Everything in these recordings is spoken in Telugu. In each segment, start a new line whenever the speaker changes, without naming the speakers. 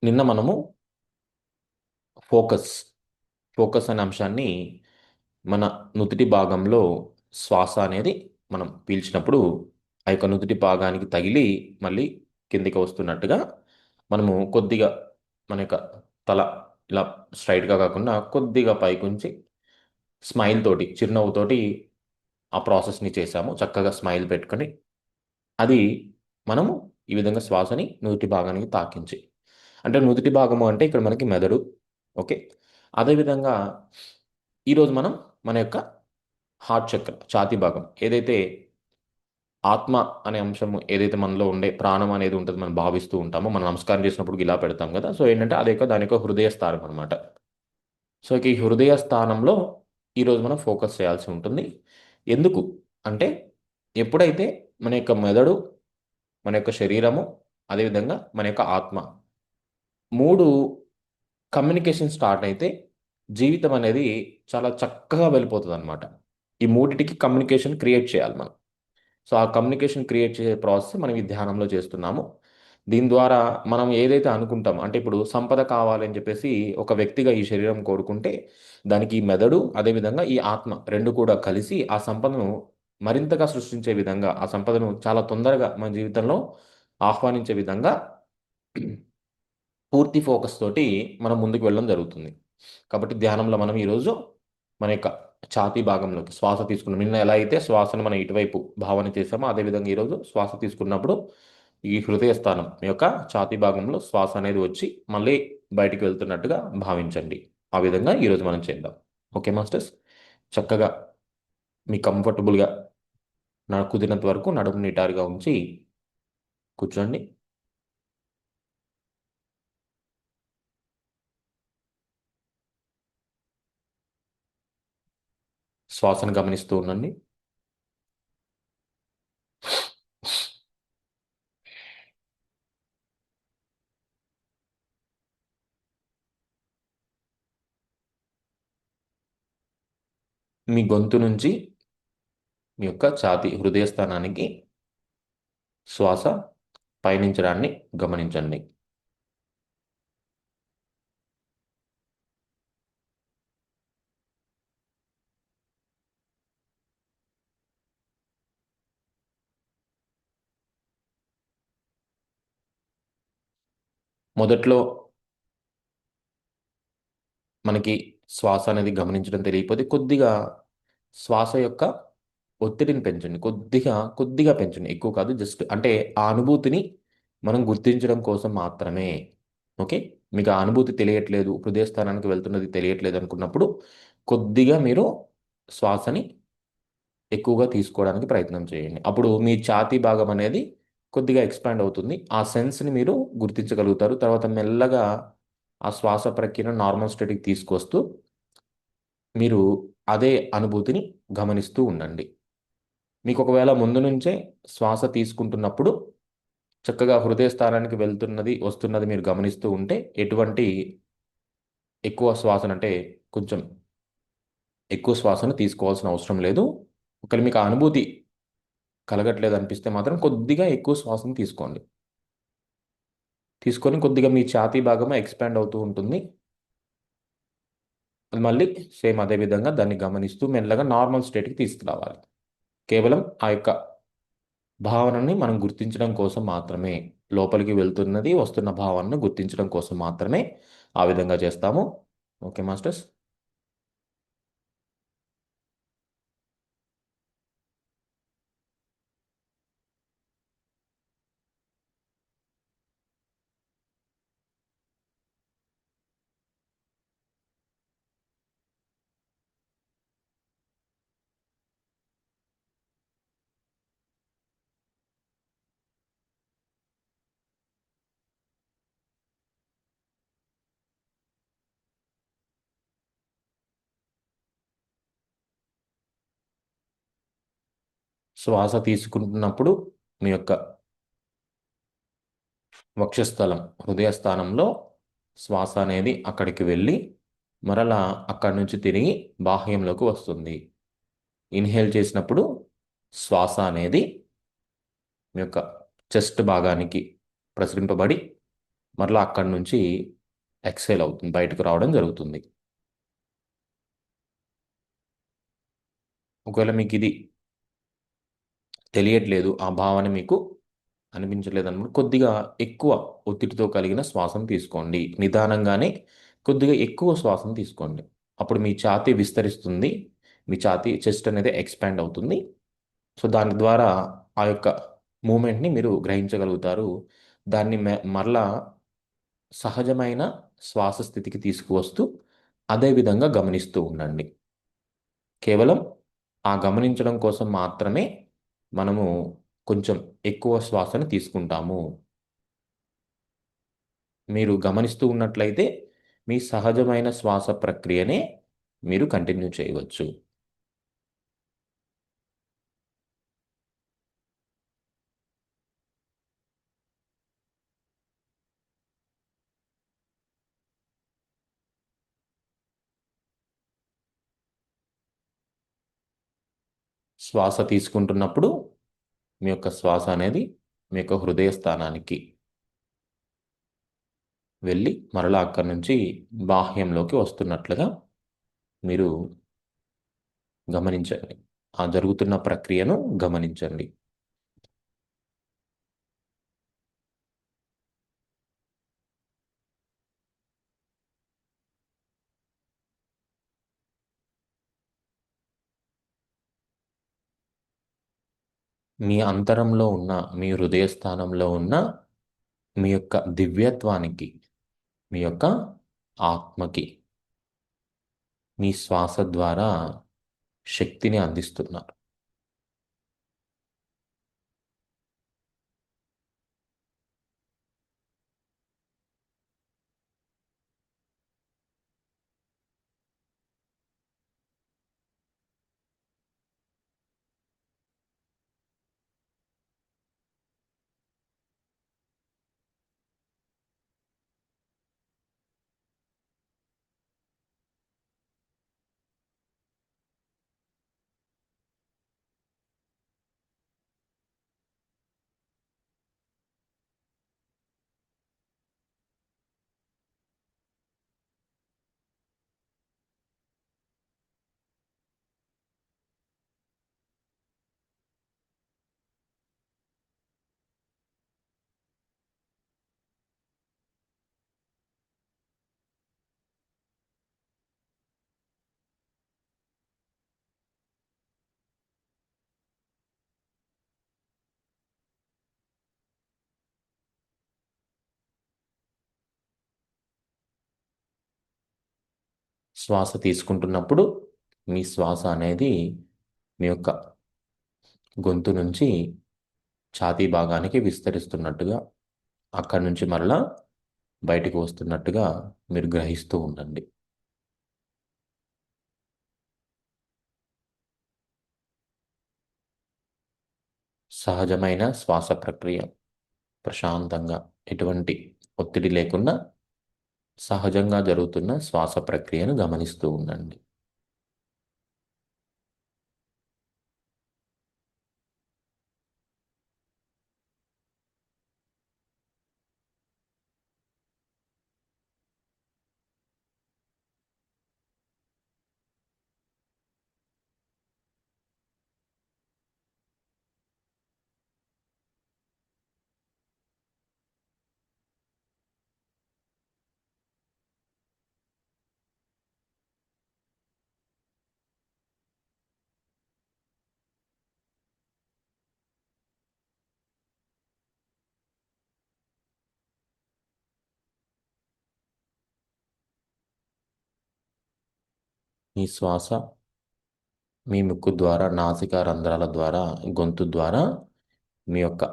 నిన్న మనము ఫోకస్ ఫోకస్ అనే అంశాన్ని మన నుదిటి భాగంలో శ్వాస అనేది మనం పీల్చినప్పుడు ఆ యొక్క నుదిటి భాగానికి తగిలి మళ్ళీ కిందికి వస్తున్నట్టుగా మనము కొద్దిగా మన యొక్క తల ఇలా స్ట్రైట్గా కాకుండా కొద్దిగా పైకుంచి స్మైల్ తోటి చిరునవ్వుతోటి ఆ ప్రాసెస్ని చేసాము చక్కగా స్మైల్ పెట్టుకొని అది మనము ఈ విధంగా శ్వాసని నుదిటి భాగానికి తాకించి అంటే నుదిటి భాగము అంటే ఇక్కడ మనకి మెదడు. ఓకే. అదేవిధంగా ఈరోజు మనం మన యొక్క హార్ట్ చక్ర ఛాతీ భాగం ఏదైతే ఆత్మ అనే అంశం ఏదైతే మనలో ఉండే ప్రాణం అనేది ఉంటుంది మనం భావిస్తూ ఉంటామో మనం నమస్కారం చేసినప్పుడు ఇలా పెడతాం కదా. సో ఏంటంటే అదే దాని యొక్క హృదయ స్థానం అనమాట. సో ఈ హృదయ స్థానంలో ఈరోజు మనం ఫోకస్ చేయాల్సి ఉంటుంది. ఎందుకు అంటే ఎప్పుడైతే మన యొక్క మెదడు, మన యొక్క శరీరము, అదేవిధంగా మన యొక్క ఆత్మ మూడు కమ్యూనికేషన్ స్టార్ట్ అయితే జీవితం అనేది చాలా చక్కగా వెళ్ళిపోతుంది అనమాట. ఈ మూడిటికి కమ్యూనికేషన్ క్రియేట్ చేయాలి మనం. సో ఆ కమ్యూనికేషన్ క్రియేట్ చేసే ప్రాసెస్ మనం ఈ ధ్యానంలో చేస్తున్నాము. దీని ద్వారా మనం ఏదైతే అనుకుంటామో అంటే ఇప్పుడు సంపద కావాలని చెప్పేసి ఒక వ్యక్తిగా ఈ శరీరం కోరుకుంటే దానికి ఈ మెదడు అదేవిధంగా ఈ ఆత్మ రెండు కూడా కలిసి ఆ సంపదను మరింతగా సృష్టించే విధంగా ఆ సంపదను చాలా తొందరగా మన జీవితంలో ఆహ్వానించే విధంగా పూర్తి ఫోకస్ తోటి మనం ముందుకు వెళ్ళడం జరుగుతుంది. కాబట్టి ధ్యానంలో మనం ఈరోజు మన యొక్క ఛాతీ భాగంలోకి శ్వాస తీసుకున్నాం. నిన్న ఎలా అయితే శ్వాసను మనం ఇటువైపు భావన చేసామో అదేవిధంగా ఈరోజు శ్వాస తీసుకున్నప్పుడు ఈ హృదయ స్థానం మీ యొక్క ఛాతీ భాగంలో శ్వాస అనేది వచ్చి మళ్ళీ బయటికి వెళ్తున్నట్టుగా భావించండి. ఆ విధంగా ఈరోజు మనం చేద్దాం. Okay masters. చక్కగా మీ కంఫర్టబుల్గా కుదిరినంత వరకు నడుము నిటారుగా ఉంచి కూర్చోండి. శ్వాసను గమనిస్తూ ఉండండి. మీ గొంతు నుంచి మీ యొక్క ఛాతీ హృదయ స్థానానికి శ్వాస పయనించడాన్ని గమనించండి. మొదట్లో మనకి శ్వాస అనేది గమనించడం తెలియకపోతే కొద్దిగా శ్వాస యొక్క ఒత్తిడిని పెంచండి. కొద్దిగా కొద్దిగా పెంచండి, ఎక్కువ కాదు. జస్ట్ అంటే ఆ అనుభూతిని మనం గుర్తించడం కోసం మాత్రమే. ఓకే. మీకు ఆ అనుభూతి తెలియట్లేదు, హృదయ స్థానానికి వెళ్తున్నది తెలియట్లేదు అనుకున్నప్పుడు కొద్దిగా మీరు శ్వాసని ఎక్కువగా తీసుకోవడానికి ప్రయత్నం చేయండి. అప్పుడు మీ ఛాతీ భాగం అనేది కొద్దిగా ఎక్స్పాండ్ అవుతుంది. ఆ సెన్స్ని మీరు గుర్తించగలుగుతారు. తర్వాత మెల్లగా ఆ శ్వాస ప్రక్రియను నార్మల్ స్టేట్కి తీసుకొస్తూ మీరు అదే అనుభూతిని గమనిస్తూ ఉండండి. మీకు ఒకవేళ ముందు నుంచే శ్వాస తీసుకుంటున్నప్పుడు చక్కగా హృదయ స్థానానికి వెళ్తున్నది వస్తున్నది మీరు గమనిస్తూ ఉంటే ఎటువంటి ఎక్కువ శ్వాసను అంటే కొంచెం ఎక్కువ శ్వాసను తీసుకోవాల్సిన అవసరం లేదు. ఒకవేళ మీకు ఆ అనుభూతి కలగట్లేదు అనిపిస్తే మాత్రం కొద్దిగా ఎక్కువ శ్వాసను తీసుకోండి. తీసుకొని కొద్దిగా మీ ఛాతీ భాగం ఎక్స్పాండ్ అవుతూ ఉంటుంది. మళ్ళీ సేమ్ అదే విధంగా దాన్ని గమనిస్తూ మెల్లగా నార్మల్ స్టేట్కి తీసుకురావాలి. కేవలం ఆ యొక్క భావనని మనం గుర్తించడం కోసం మాత్రమే, లోపలికి వెళ్తున్నది వస్తున్న భావనను గుర్తించడం కోసం మాత్రమే ఆ విధంగా చేస్తాము. Okay masters. శ్వాస తీసుకుంటున్నప్పుడు మీ యొక్క వక్షస్థలం హృదయ స్థానంలో శ్వాస అనేది అక్కడికి వెళ్ళి మరలా అక్కడి నుంచి తిరిగి బాహ్యంలోకి వస్తుంది. ఇన్హేల్ చేసినప్పుడు శ్వాస అనేది మీ యొక్క చెస్ట్ భాగానికి ప్రసరింపబడి మరలా అక్కడి నుంచి ఎక్సేల్ అవుతుంది, బయటకు రావడం జరుగుతుంది. ఒకవేళ మీకు ఇది తెలియట్లేదు, ఆ భావన మీకు అనిపించలేదు అన్నప్పుడు కొద్దిగా ఎక్కువ ఒత్తిడితో కలిగిన శ్వాసను తీసుకోండి. నిదానంగానే కొద్దిగా ఎక్కువ శ్వాసను తీసుకోండి. అప్పుడు మీ ఛాతీ విస్తరిస్తుంది, మీ ఛాతీ చెస్ట్ అనేది ఎక్స్పాండ్ అవుతుంది. సో దాని ద్వారా ఆ యొక్క మూమెంట్ని మీరు గ్రహించగలుగుతారు. దాన్ని మరలా సహజమైన శ్వాస స్థితికి తీసుకువస్తూ అదే విధంగా గమనిస్తూ ఉండండి. కేవలం ఆ గమనించడం కోసం మాత్రమే మనము కొంచెం ఎక్కువ శ్వాసను తీసుకుంటాము. మీరు గమనిస్తూ ఉన్నట్లయితే మీ సహజమైన శ్వాస ప్రక్రియనే మీరు కంటిన్యూ చేయవచ్చు. శ్వాస తీసుకుంటున్నప్పుడు మీ యొక్క శ్వాస అనేది మీ యొక్క హృదయ స్థానానికి వెళ్ళి మరలా అక్కడి నుంచి బాహ్యంలోకి వస్తున్నట్లుగా మీరు గమనించండి. ఆ జరుగుతున్న ప్రక్రియను గమనించండి. మీ అంతరంలో ఉన్న, మీ హృదయ స్థానంలో ఉన్న మీ యొక్క దివ్యత్వానికి, మీ యొక్క ఆత్మకి మీ శ్వాస ద్వారా శక్తిని అందిస్తున్నారు. శ్వాస తీసుకుంటున్నప్పుడు మీ శ్వాస అనేది మీ యొక్క గొంతు నుంచి ఛాతీ భాగానికి విస్తరిస్తున్నట్టుగా, అక్కడి నుంచి మరలా బయటికి వస్తున్నట్టుగా మీరు గ్రహిస్తూ ఉండండి. సహజమైన శ్వాస ప్రక్రియ, ప్రశాంతంగా ఎటువంటి ఒత్తిడి లేకుండా సహజంగా జరుగుతున్న శ్వాస ప్రక్రియను గమనిస్తూ ఉండండి. మీ శ్వాస మీ ముక్కు ద్వారా, నాసికా రంధ్రాల ద్వారా, గొంతు ద్వారా మీ యొక్క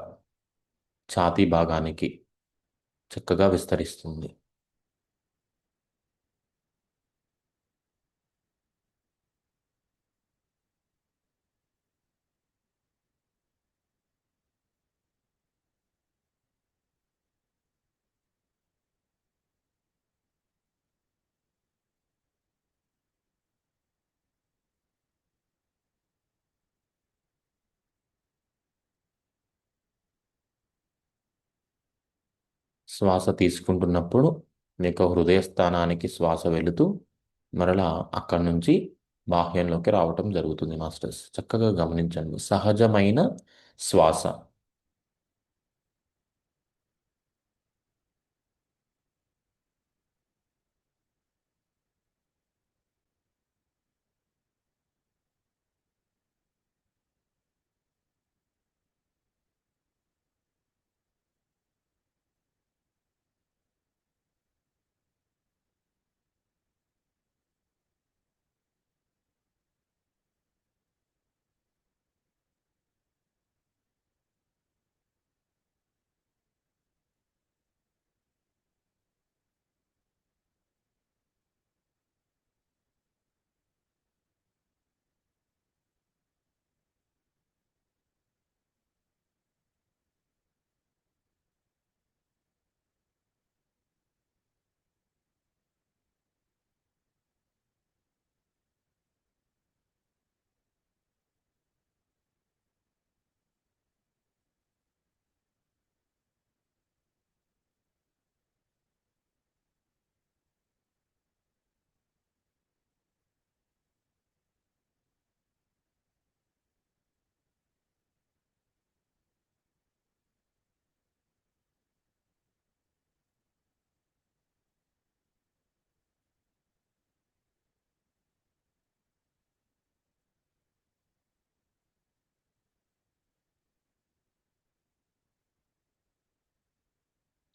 ఛాతీ భాగానికి చక్కగా విస్తరిస్తుంది. శ్వాస తీసుకుంటున్నప్పుడు మీ యొక్క హృదయ స్థానానికి శ్వాస వెళుతూ మరలా అక్కడి నుంచి బాహ్యంలోకి రావటం జరుగుతుంది మాస్టర్స్. చక్కగా గమనించండి. సహజమైన శ్వాస.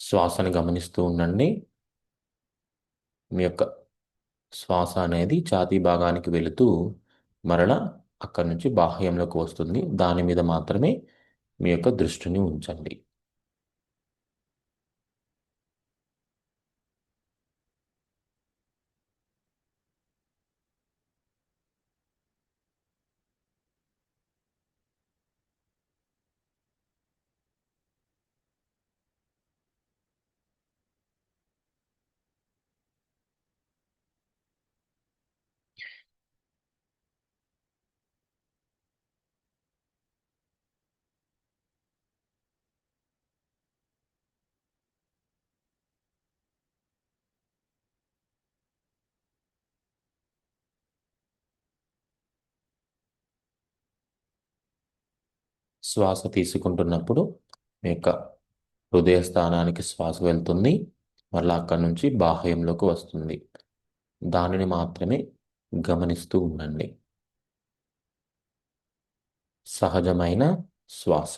శ్వాసను గమనిస్తూ ఉండండి. మీ యొక్క శ్వాస అనేది ఛాతీ భాగానికి వెళుతూ మరలా అక్కడి నుంచి బాహ్యంలోకి వస్తుంది. దాని మీద మాత్రమే మీ యొక్క దృష్టిని ఉంచండి. శ్వాస తీసుకుంటున్నప్పుడు మీ యొక్క హృదయ స్థానానికి శ్వాస వెళ్తుంది. మళ్ళీ అక్కడి నుంచి బాహ్యంలోకి వస్తుంది. దానిని మాత్రమే గమనిస్తూ ఉండండి. సహజమైన శ్వాస.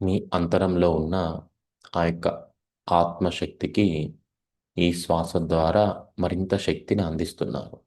మీ అంతరంలో ఉన్న ఆ యొక్క ఆత్మశక్తికి ఈ శ్వాస ద్వారా మరింత శక్తిని అందిస్తున్నారు.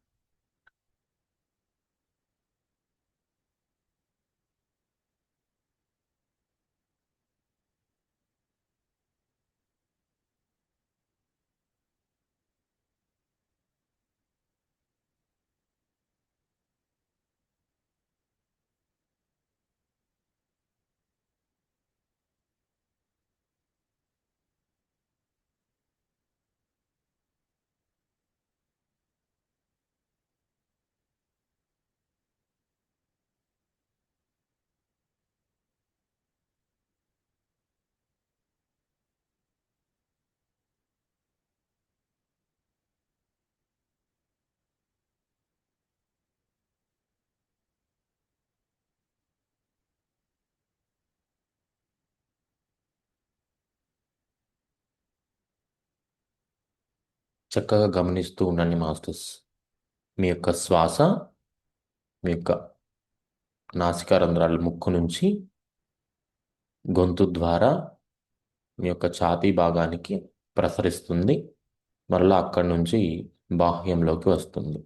చక్కగా గమనిస్తూ ఉండండి మాస్టర్స్. మీ యొక్క శ్వాస మీ యొక్క నాసికా రంధ్రాల ముక్కు నుంచి గొంతు ద్వారా మీ యొక్క ఛాతీ భాగానికి ప్రసరిస్తుంది. మరలా అక్కడి నుంచి బాహ్యంలోకి వస్తుంది.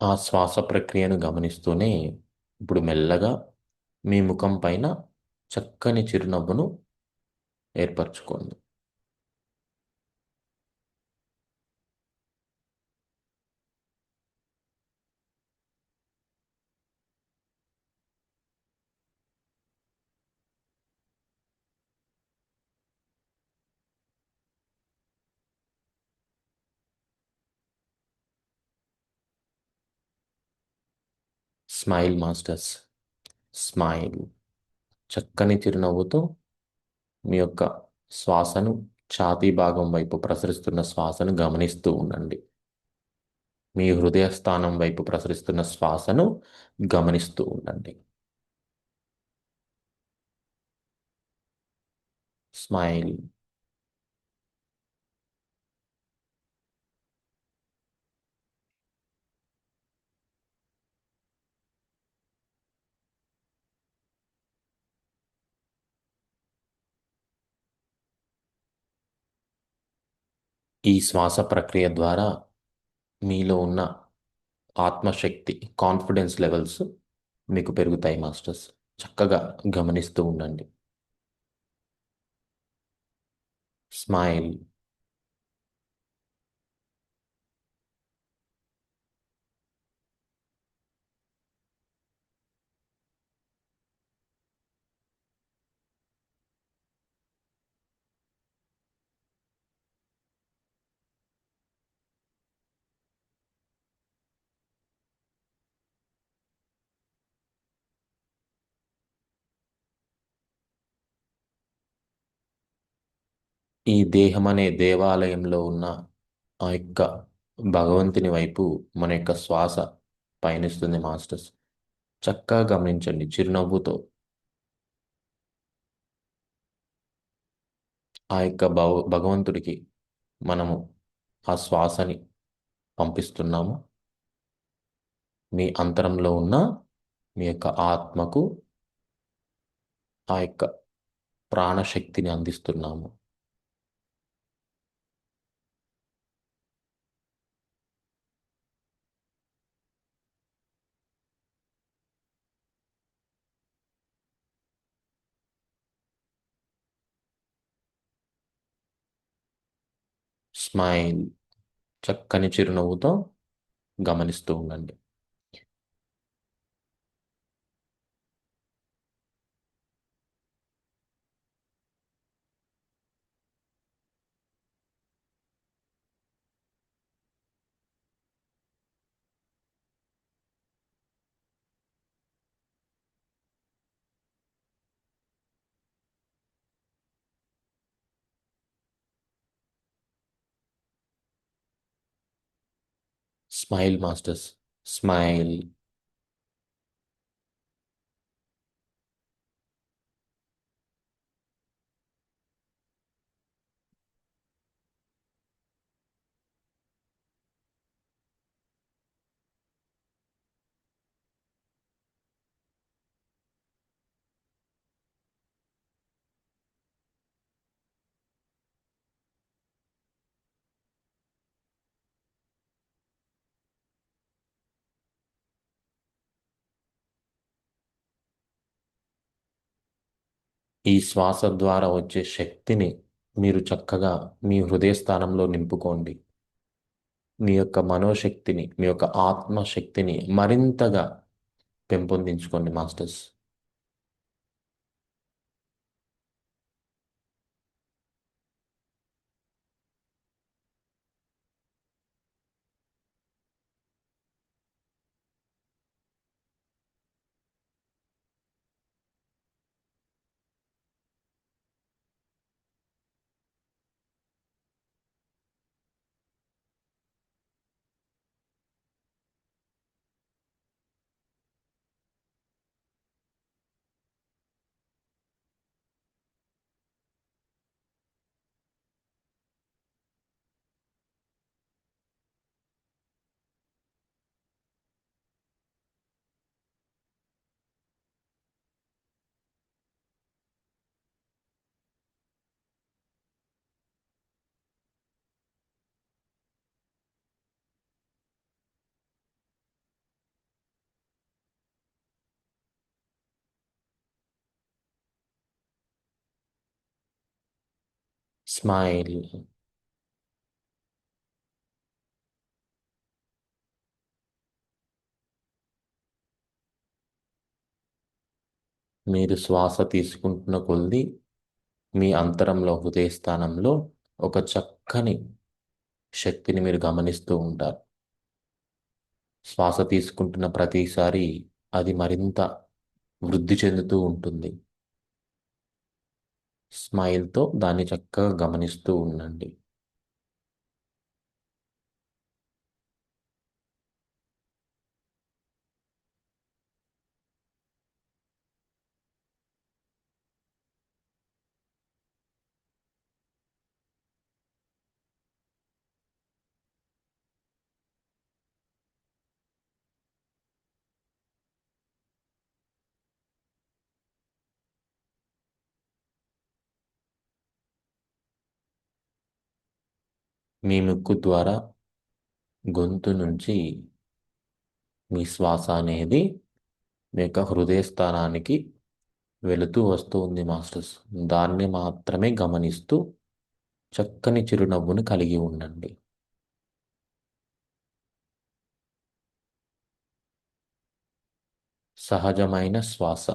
ఆ శ్వాస ప్రక్రియను గమనిస్తూనే ఇప్పుడు మెల్లగా మీ ముఖం పైన చక్కని చిరునవ్వును ఏర్పరచుకోండి. Smile masters, smile. చక్కని చిరునవ్వుతో మీ యొక్క శ్వాసను, ఛాతీ భాగం వైపు ప్రసరిస్తున్న శ్వాసను గమనిస్తూ ఉండండి. మీ హృదయ స్థానం వైపు ప్రసరిస్తున్న శ్వాసను గమనిస్తూ ఉండండి. స్మైల్. ఈ శ్వాస ప్రక్రియ ద్వారా మీలో ఉన్న ఆత్మశక్తి, కాన్ఫిడెన్స్ లెవెల్స్ మీకు పెరుగుతాయి మాస్టర్స్. చక్కగా గమనిస్తూ ఉండండి. స్మైల్. ఈ దేహం అనే దేవాలయంలో ఉన్న ఆ యొక్క భగవంతుని వైపు మన యొక్క శ్వాస పయనిస్తుంది మాస్టర్స్. చక్కగా గమనించండి చిరునవ్వుతో. ఆ యొక్క భగవంతుడికి మనము ఆ శ్వాసని పంపిస్తున్నాము. మీ అంతరంలో ఉన్న మీ యొక్క ఆత్మకు ఆ యొక్క ప్రాణశక్తిని అందిస్తున్నాము. స్మైల్. చక్కని చిరునవ్వుతో గమనిస్తూ ఉండండి. Smile masters, smile. ఈ శ్వాస ద్వారా వచ్చే శక్తిని మీరు చక్కగా మీ హృదయ స్థానంలో నింపుకోండి. మీ యొక్క మనోశక్తిని, మీ యొక్క ఆత్మశక్తిని మరింతగా పెంపొందించుకోండి మాస్టర్స్. స్మైల్. మీరు శ్వాస తీసుకుంటున్న కొద్దీ మీ అంతరంలో హృదయ స్థానంలో ఒక చక్కని శక్తిని మీరు గమనిస్తూ ఉంటారు. శ్వాస తీసుకుంటున్న ప్రతిసారి అది మరింత వృద్ధి చెందుతూ ఉంటుంది. స్మైల్తో దాన్ని చక్కగా గమనిస్తూ ఉండండి. మీ ముక్కు ద్వారా గొంతు నుంచి మీ శ్వాస అనేది మీ యొక్క హృదయ స్థానానికి వెళుతూ వస్తూ ఉంది మాస్టర్స్. దాన్ని మాత్రమే గమనిస్తూ చక్కని చిరునవ్వును కలిగి ఉండండి. సహజమైన శ్వాస.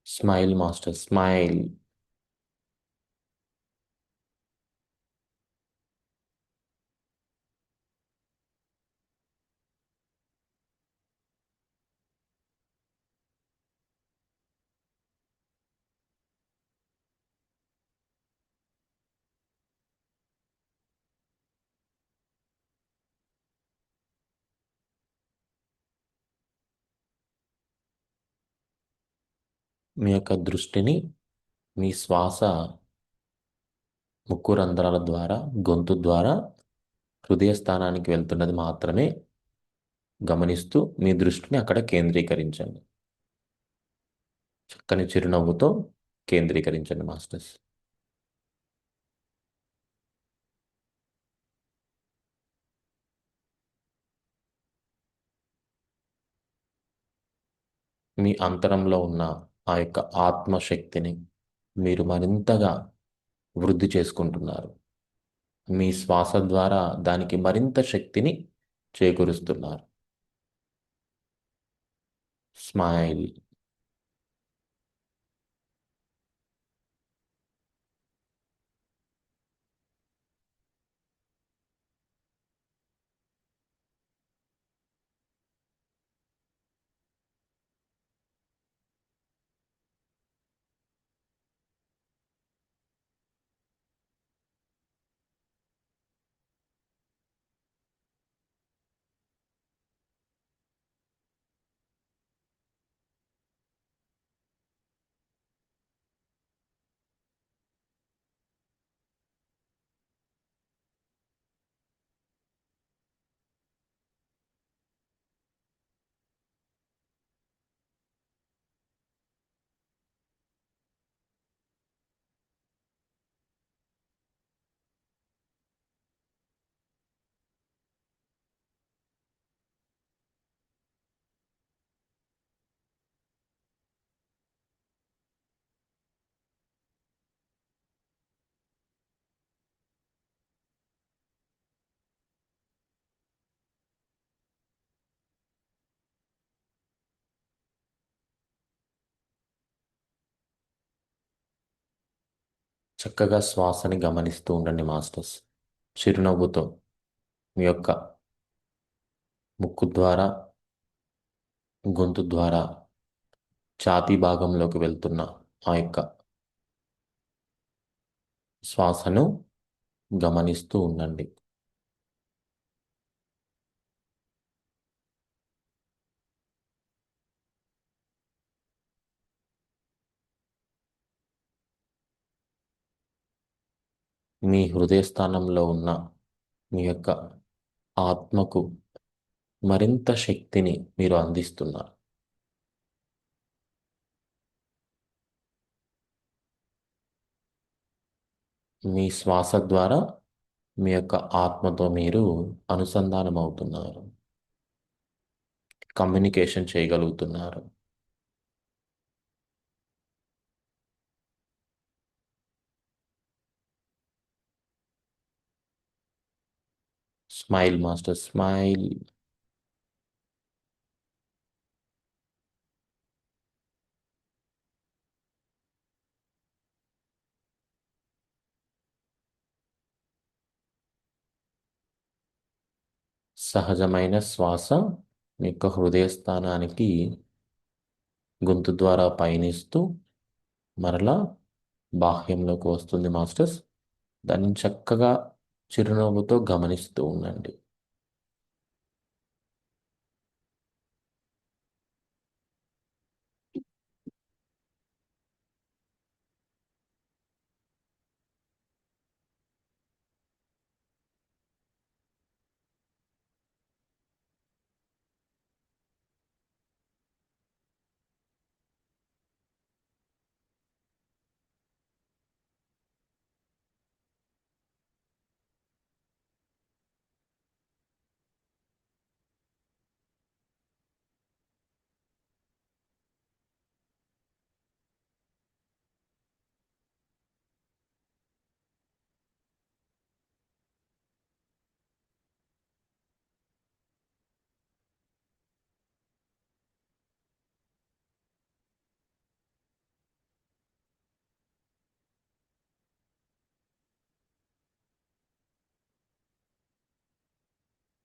Smile master, smile. మీ యొక్క దృష్టిని మీ శ్వాస ముక్కు రంధ్రాల ద్వారా, గొంతు ద్వారా హృదయ స్థానానికి వెళ్తున్నది మాత్రమే గమనిస్తూ మీ దృష్టిని అక్కడ కేంద్రీకరించండి. చక్కని చిరునవ్వుతో కేంద్రీకరించండి మాస్టర్స్. మీ అంతరంలో ఉన్న ఆ యొక్క ఆత్మశక్తిని మీరు మరింతగా వృద్ధి చేసుకుంటున్నారు. మీ శ్వాస ద్వారా దానికి మరింత శక్తిని చేకూరుస్తున్నారు. స్మైల్. చక్కగా శ్వాసని గమనిస్తూ ఉండండి మాస్టర్స్. చిరునవ్వుతో మీ యొక్క ముక్కు ద్వారా, గొంతు ద్వారా ఛాతీ భాగంలోకి వెళ్తున్న ఆ యొక్క శ్వాసను గమనిస్తూ ఉండండి. మీ హృదయ స్థానంలో ఉన్న మీ యొక్క ఆత్మకు మరింత శక్తిని మీరు అందిస్తున్నారు. మీ శ్వాస ద్వారా మీ యొక్క ఆత్మతో మీరు అనుసంధానం అవుతున్నారు, కమ్యూనికేషన్ చేయగలుగుతున్నారు. Smile master, smile. సహజమైన శ్వాస మీ యొక్క హృదయ స్థానానికి గొంతు ద్వారా పయనిస్తూ మరలా బాహ్యంలోకి వస్తుంది మాస్టర్స్. దాన్ని చక్కగా చిరునవ్వుతో గమనిస్తూ ఉండండి.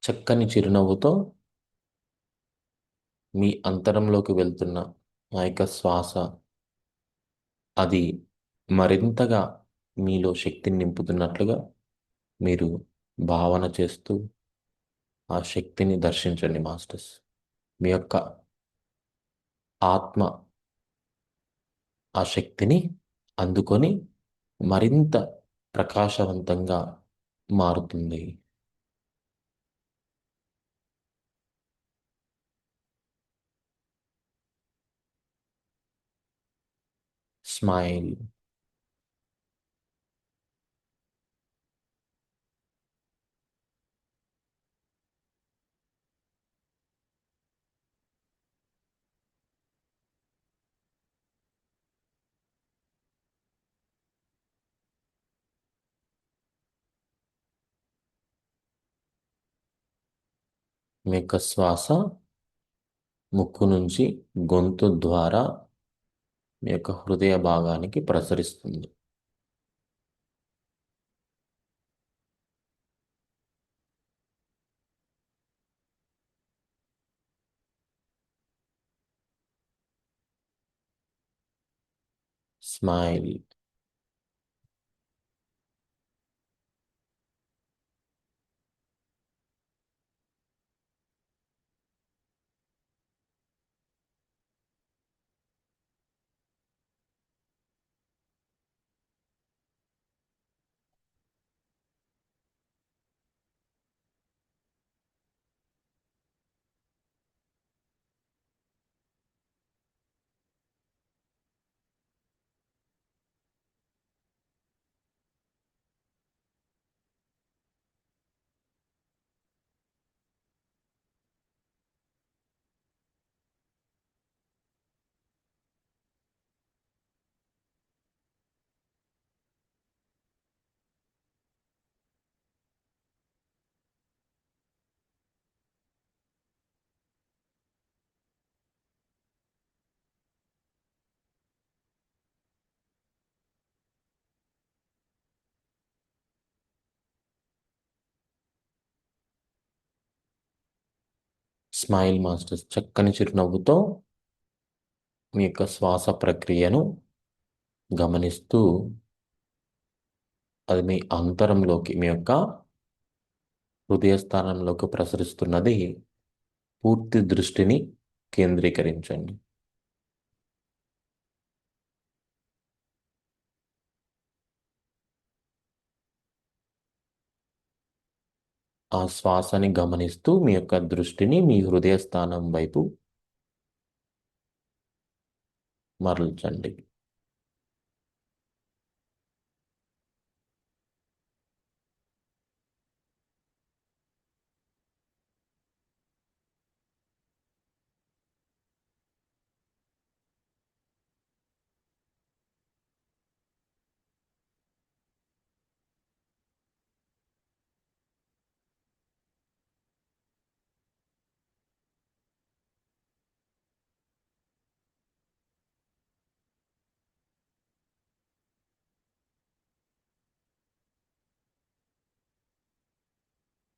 చక్కని చిరునవ్వుతో మీ అంతరంలోకి వెళ్తున్న ఆ యొక్క శ్వాస, అది మరింతగా మీలో శక్తిని నింపుతున్నట్లుగా మీరు భావన చేస్తూ ఆ శక్తిని దర్శించండి మాస్టర్స్. మీ యొక్క ఆత్మ ఆ శక్తిని అందుకొని మరింత ప్రకాశవంతంగా మారుతుంది. స్మైల్. మీ యొక్క శ్వాస ముక్కు నుంచి గొంతు ద్వారా మీ యొక్క హృదయ భాగానికి ప్రసరిస్తుంది. స్మైల్. Smile masters. చక్కని చిరునవ్వుతో మీ యొక్క శ్వాస ప్రక్రియను గమనిస్తూ అది మీ అంతరంలోకి, మీ యొక్క హృదయ స్థానంలోకి ప్రసరిస్తున్నది. పూర్తి దృష్టిని కేంద్రీకరించండి. ఆ శ్వాసని గమనిస్తూ మీ యొక్క దృష్టిని మీ హృదయ స్థానం వైపు మరల్చండి.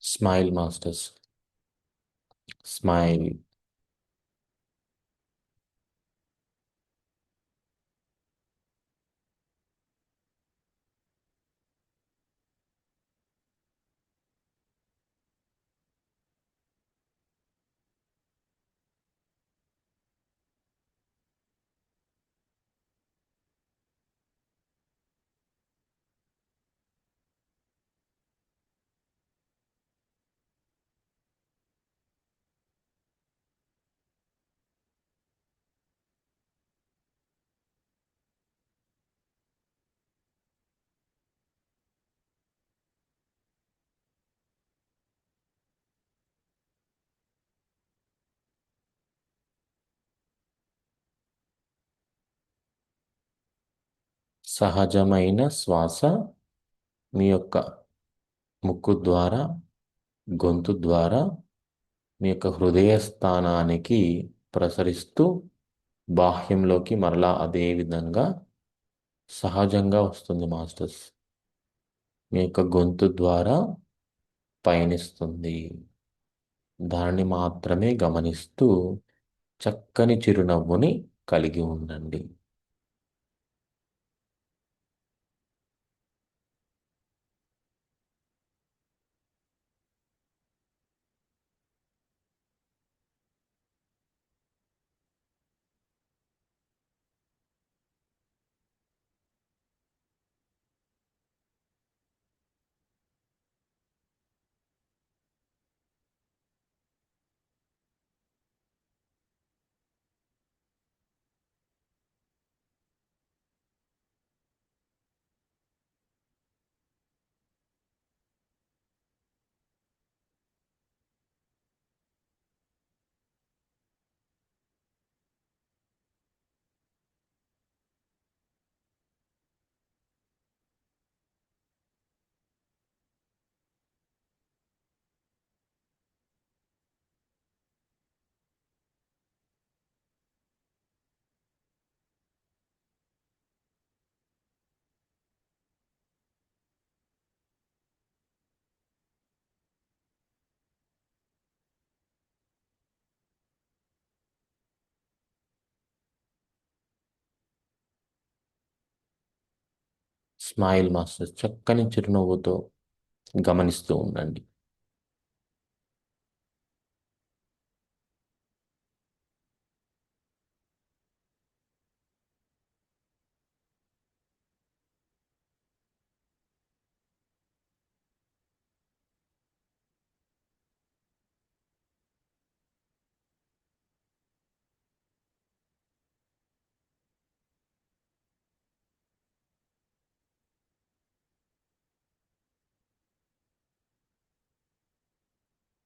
Smile masters. స్మైల్. సహజమైన శ్వాస మీ యొక్క ముక్కు ద్వారా, గొంతు ద్వారా మీ యొక్క హృదయ స్థానానికి ప్రసరిస్తూ బాహ్యంలోకి మరలా అదే విధంగా సహజంగా వస్తుంది మాస్టర్స్. మీ యొక్క గొంతు ద్వారా పయనిస్తుంది. దాన్ని మాత్రమే గమనిస్తూ చక్కని చిరునవ్వుని కలిగి ఉండండి. Smile masters. చక్కని చిరునవ్వుతో గమనిస్తూ ఉండండి.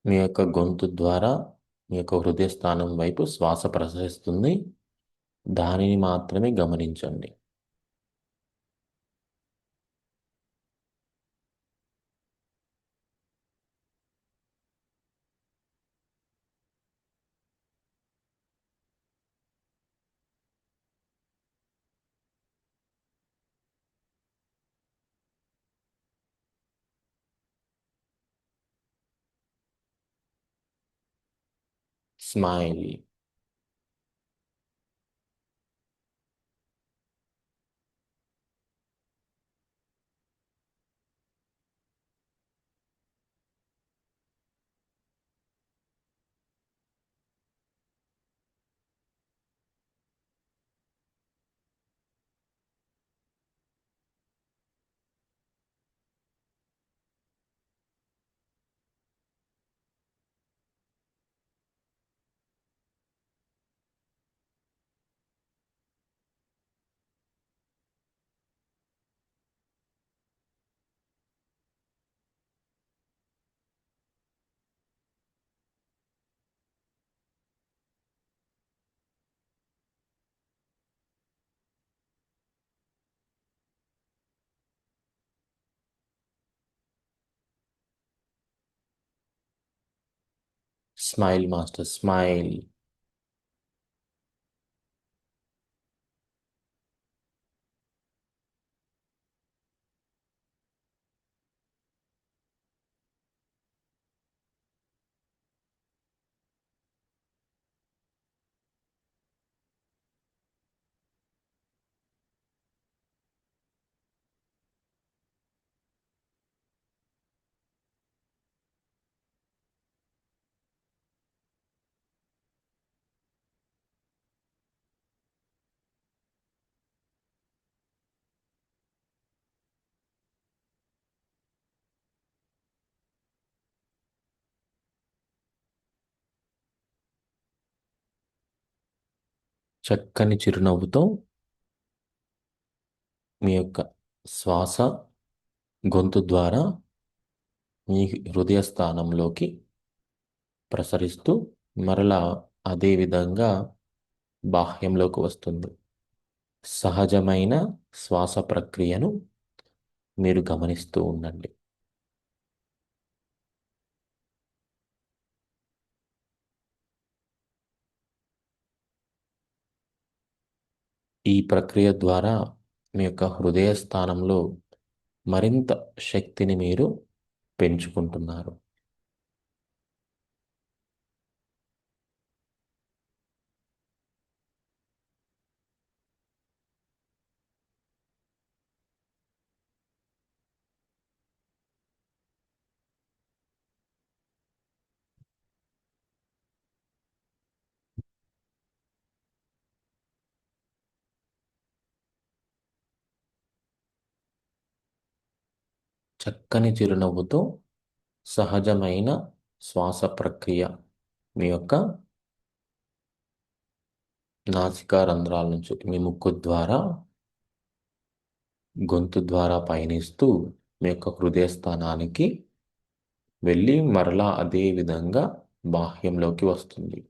మీ యొక్క గొంతు ద్వారా మీ యొక్క హృదయ స్థానం వైపు శ్వాస ప్రసరిస్తుంది. దానిని మాత్రమే గమనించండి. స్మైల్. Smile master smile. చక్కని చిరునవ్వుతో మీ యొక్క శ్వాస గొంతు ద్వారా మీ హృదయ స్థానంలోకి ప్రసరిస్తూ మరలా అదే విధంగా బాహ్యంలోకి వస్తుంది. సహజమైన శ్వాస ప్రక్రియను మీరు గమనిస్తూ ఉండండి. ఈ ప్రక్రియ ద్వారా మీ యొక్క హృదయ స్థానంలో మరింత శక్తిని మీరు పెంచుకుంటున్నారు. చక్కని చిరునవ్వుతో సహజమైన శ్వాస ప్రక్రియ మీ యొక్క నాసికా రంధ్రాల నుంచి మీ ముక్కు ద్వారా గొంతు ద్వారా పయనిస్తూ మీ యొక్క హృదయ స్థానానికి వెళ్ళి మరలా అదే విధంగా బాహ్యంలోకి వస్తుంది.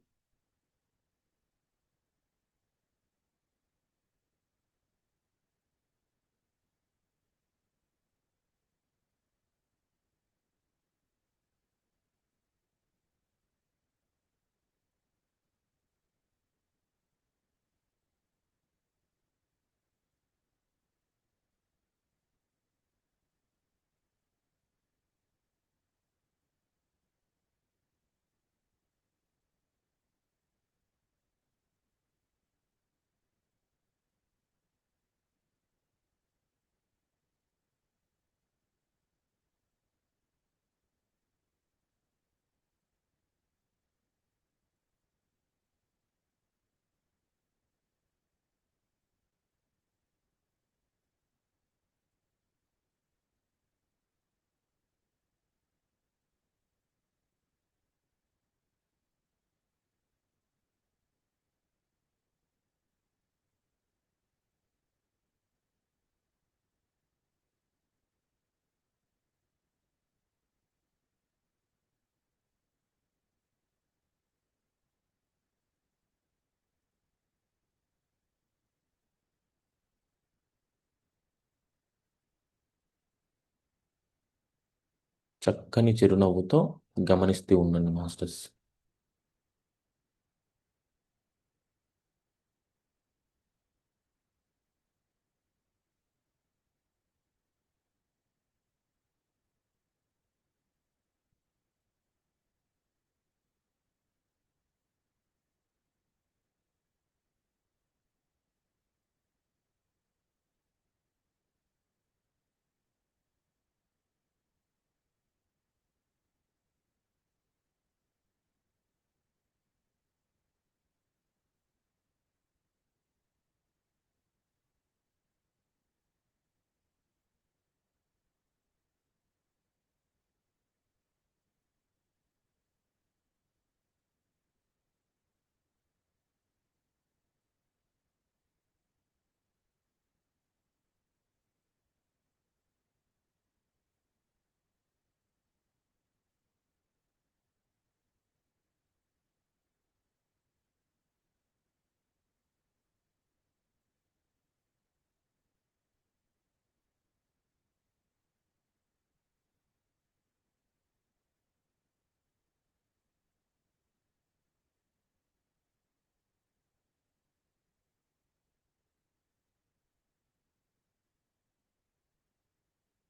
చక్కని చిరునవ్వుతో గమనిస్తూ ఉండండి మాస్టర్స్.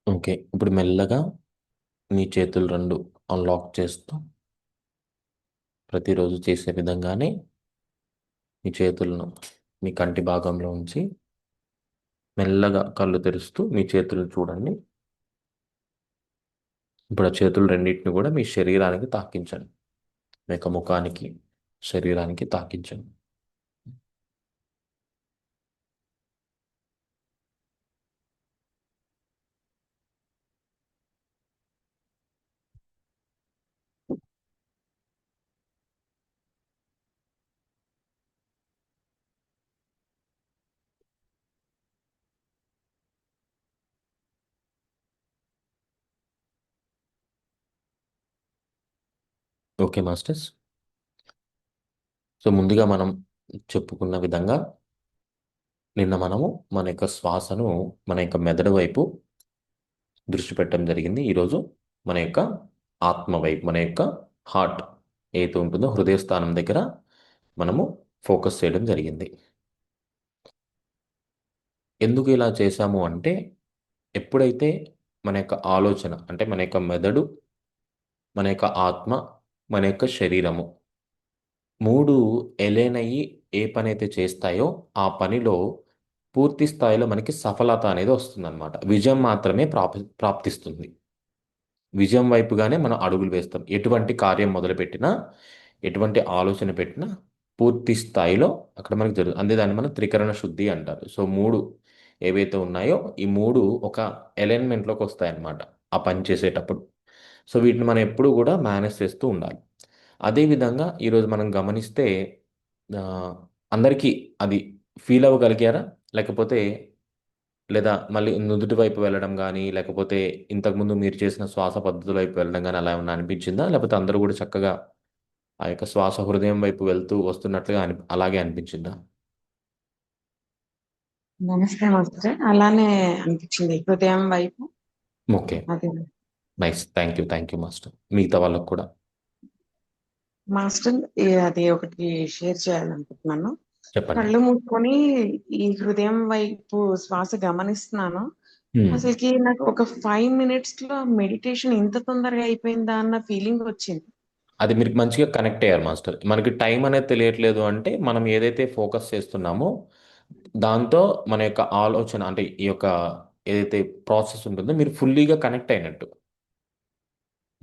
ఓకే. ఇప్పుడు మెల్లగా మీ చేతులు 2 అన్లాక్ చేస్తూ ప్రతిరోజు చేసే విధంగానే మీ చేతులను మీ కంటి భాగంలో ఉంచి మెల్లగా కళ్ళు తెరుస్తూ మీ చేతులను చూడండి. ఇప్పుడు ఆ చేతులు రెండింటిని కూడా మీ శరీరానికి తాకించండి. మీ యొక్క ముఖానికి, శరీరానికి తాకించండి. Okay masters. సో ముందుగా మనం చెప్పుకున్న విధంగా నిన్న మనము మన యొక్క శ్వాసను మన యొక్క మెదడు వైపు దృష్టి పెట్టడం జరిగింది. ఈరోజు మన యొక్క ఆత్మ వైపు, మన యొక్క హార్ట్ ఏదైతే ఉంటుందో హృదయ స్థానం దగ్గర మనము ఫోకస్ చేయడం జరిగింది. ఎందుకు ఇలా చేశాము అంటే, ఎప్పుడైతే మన యొక్క ఆలోచన అంటే మన యొక్క మెదడు, మన యొక్క ఆత్మ, మన యొక్క శరీరము 3 ఎలైన్ అయ్యి ఏ పనైతే చేస్తాయో ఆ పనిలో పూర్తి స్థాయిలో మనకి సఫలత అనేది వస్తుందన్నమాట. విజయం మాత్రమే ప్రాప్తిస్తుంది. విజయం వైపుగానే మనం అడుగులు వేస్తాం. ఎటువంటి కార్యం మొదలుపెట్టినా, ఎటువంటి ఆలోచన పెట్టినా పూర్తి స్థాయిలో అక్కడ మనకు జరుగుతుంది. అంతే దాన్ని మనం త్రికరణ శుద్ధి అంటారు. సో 3 ఏవైతే ఉన్నాయో ఈ 3 ఒక అలైన్మెంట్‌లోకి వస్తాయన్నమాట ఆ పని చేసేటప్పుడు. సో వీటిని మనం ఎప్పుడూ కూడా మేనేజ్ చేస్తూ ఉండాలి. అదేవిధంగా ఈరోజు మనం గమనిస్తే ఆహ్, అందరికీ అది ఫీల్ అవ్వగలిగారా? లేకపోతే లేదా మళ్ళీ నుదుటి వైపు వెళ్ళడం గానీ, లేకపోతే ఇంతకుముందు మీరు చేసిన శ్వాస పద్ధతుల వైపు వెళ్ళడం గానీ అలా ఏమన్నా అనిపించిందా? లేకపోతే అందరూ గూడా చక్కగా ఆ యొక్క శ్వాస హృదయం వైపు వెళ్తూ వస్తున్నట్లుగా అలాగే అనిపించిందా?
నమస్తే మాస్టర్. అలానే అనిపించింది హృదయం వైపు.
ఓకే.
అది
నైస్. Thank you master. మిగతా వాళ్ళకి కూడా
మాస్టర్ అది ఒకటి షేర్ చేయాలనుకుంటున్నాను.
చెప్పండి.
కళ్ళు మూసుకొని ఈ హృదయం వైపు శ్వాస గమనిస్తున్నాను.
హ్మ్.
అసలుకి నాకు ఒక 5 minutes లో మెడిటేషన్ ఇంత తొందరగా అయిపోయిందా అన్న ఫీలింగ్ వచ్చింది.
అది మీరు మంచిగా కనెక్ట్ అయ్యారు మాస్టర్. మనకి టైం అనేది తెలియట్లేదు అంటే, మనం ఏదైతే ఫోకస్ చేస్తున్నామో, దాంతో మన యొక్క ఆలోచన అంటే ఈ యొక్క ఏదైతే ప్రాసెస్ ఉంటుందో మీరు ఫుల్లీగా కనెక్ట్ అయినట్టు.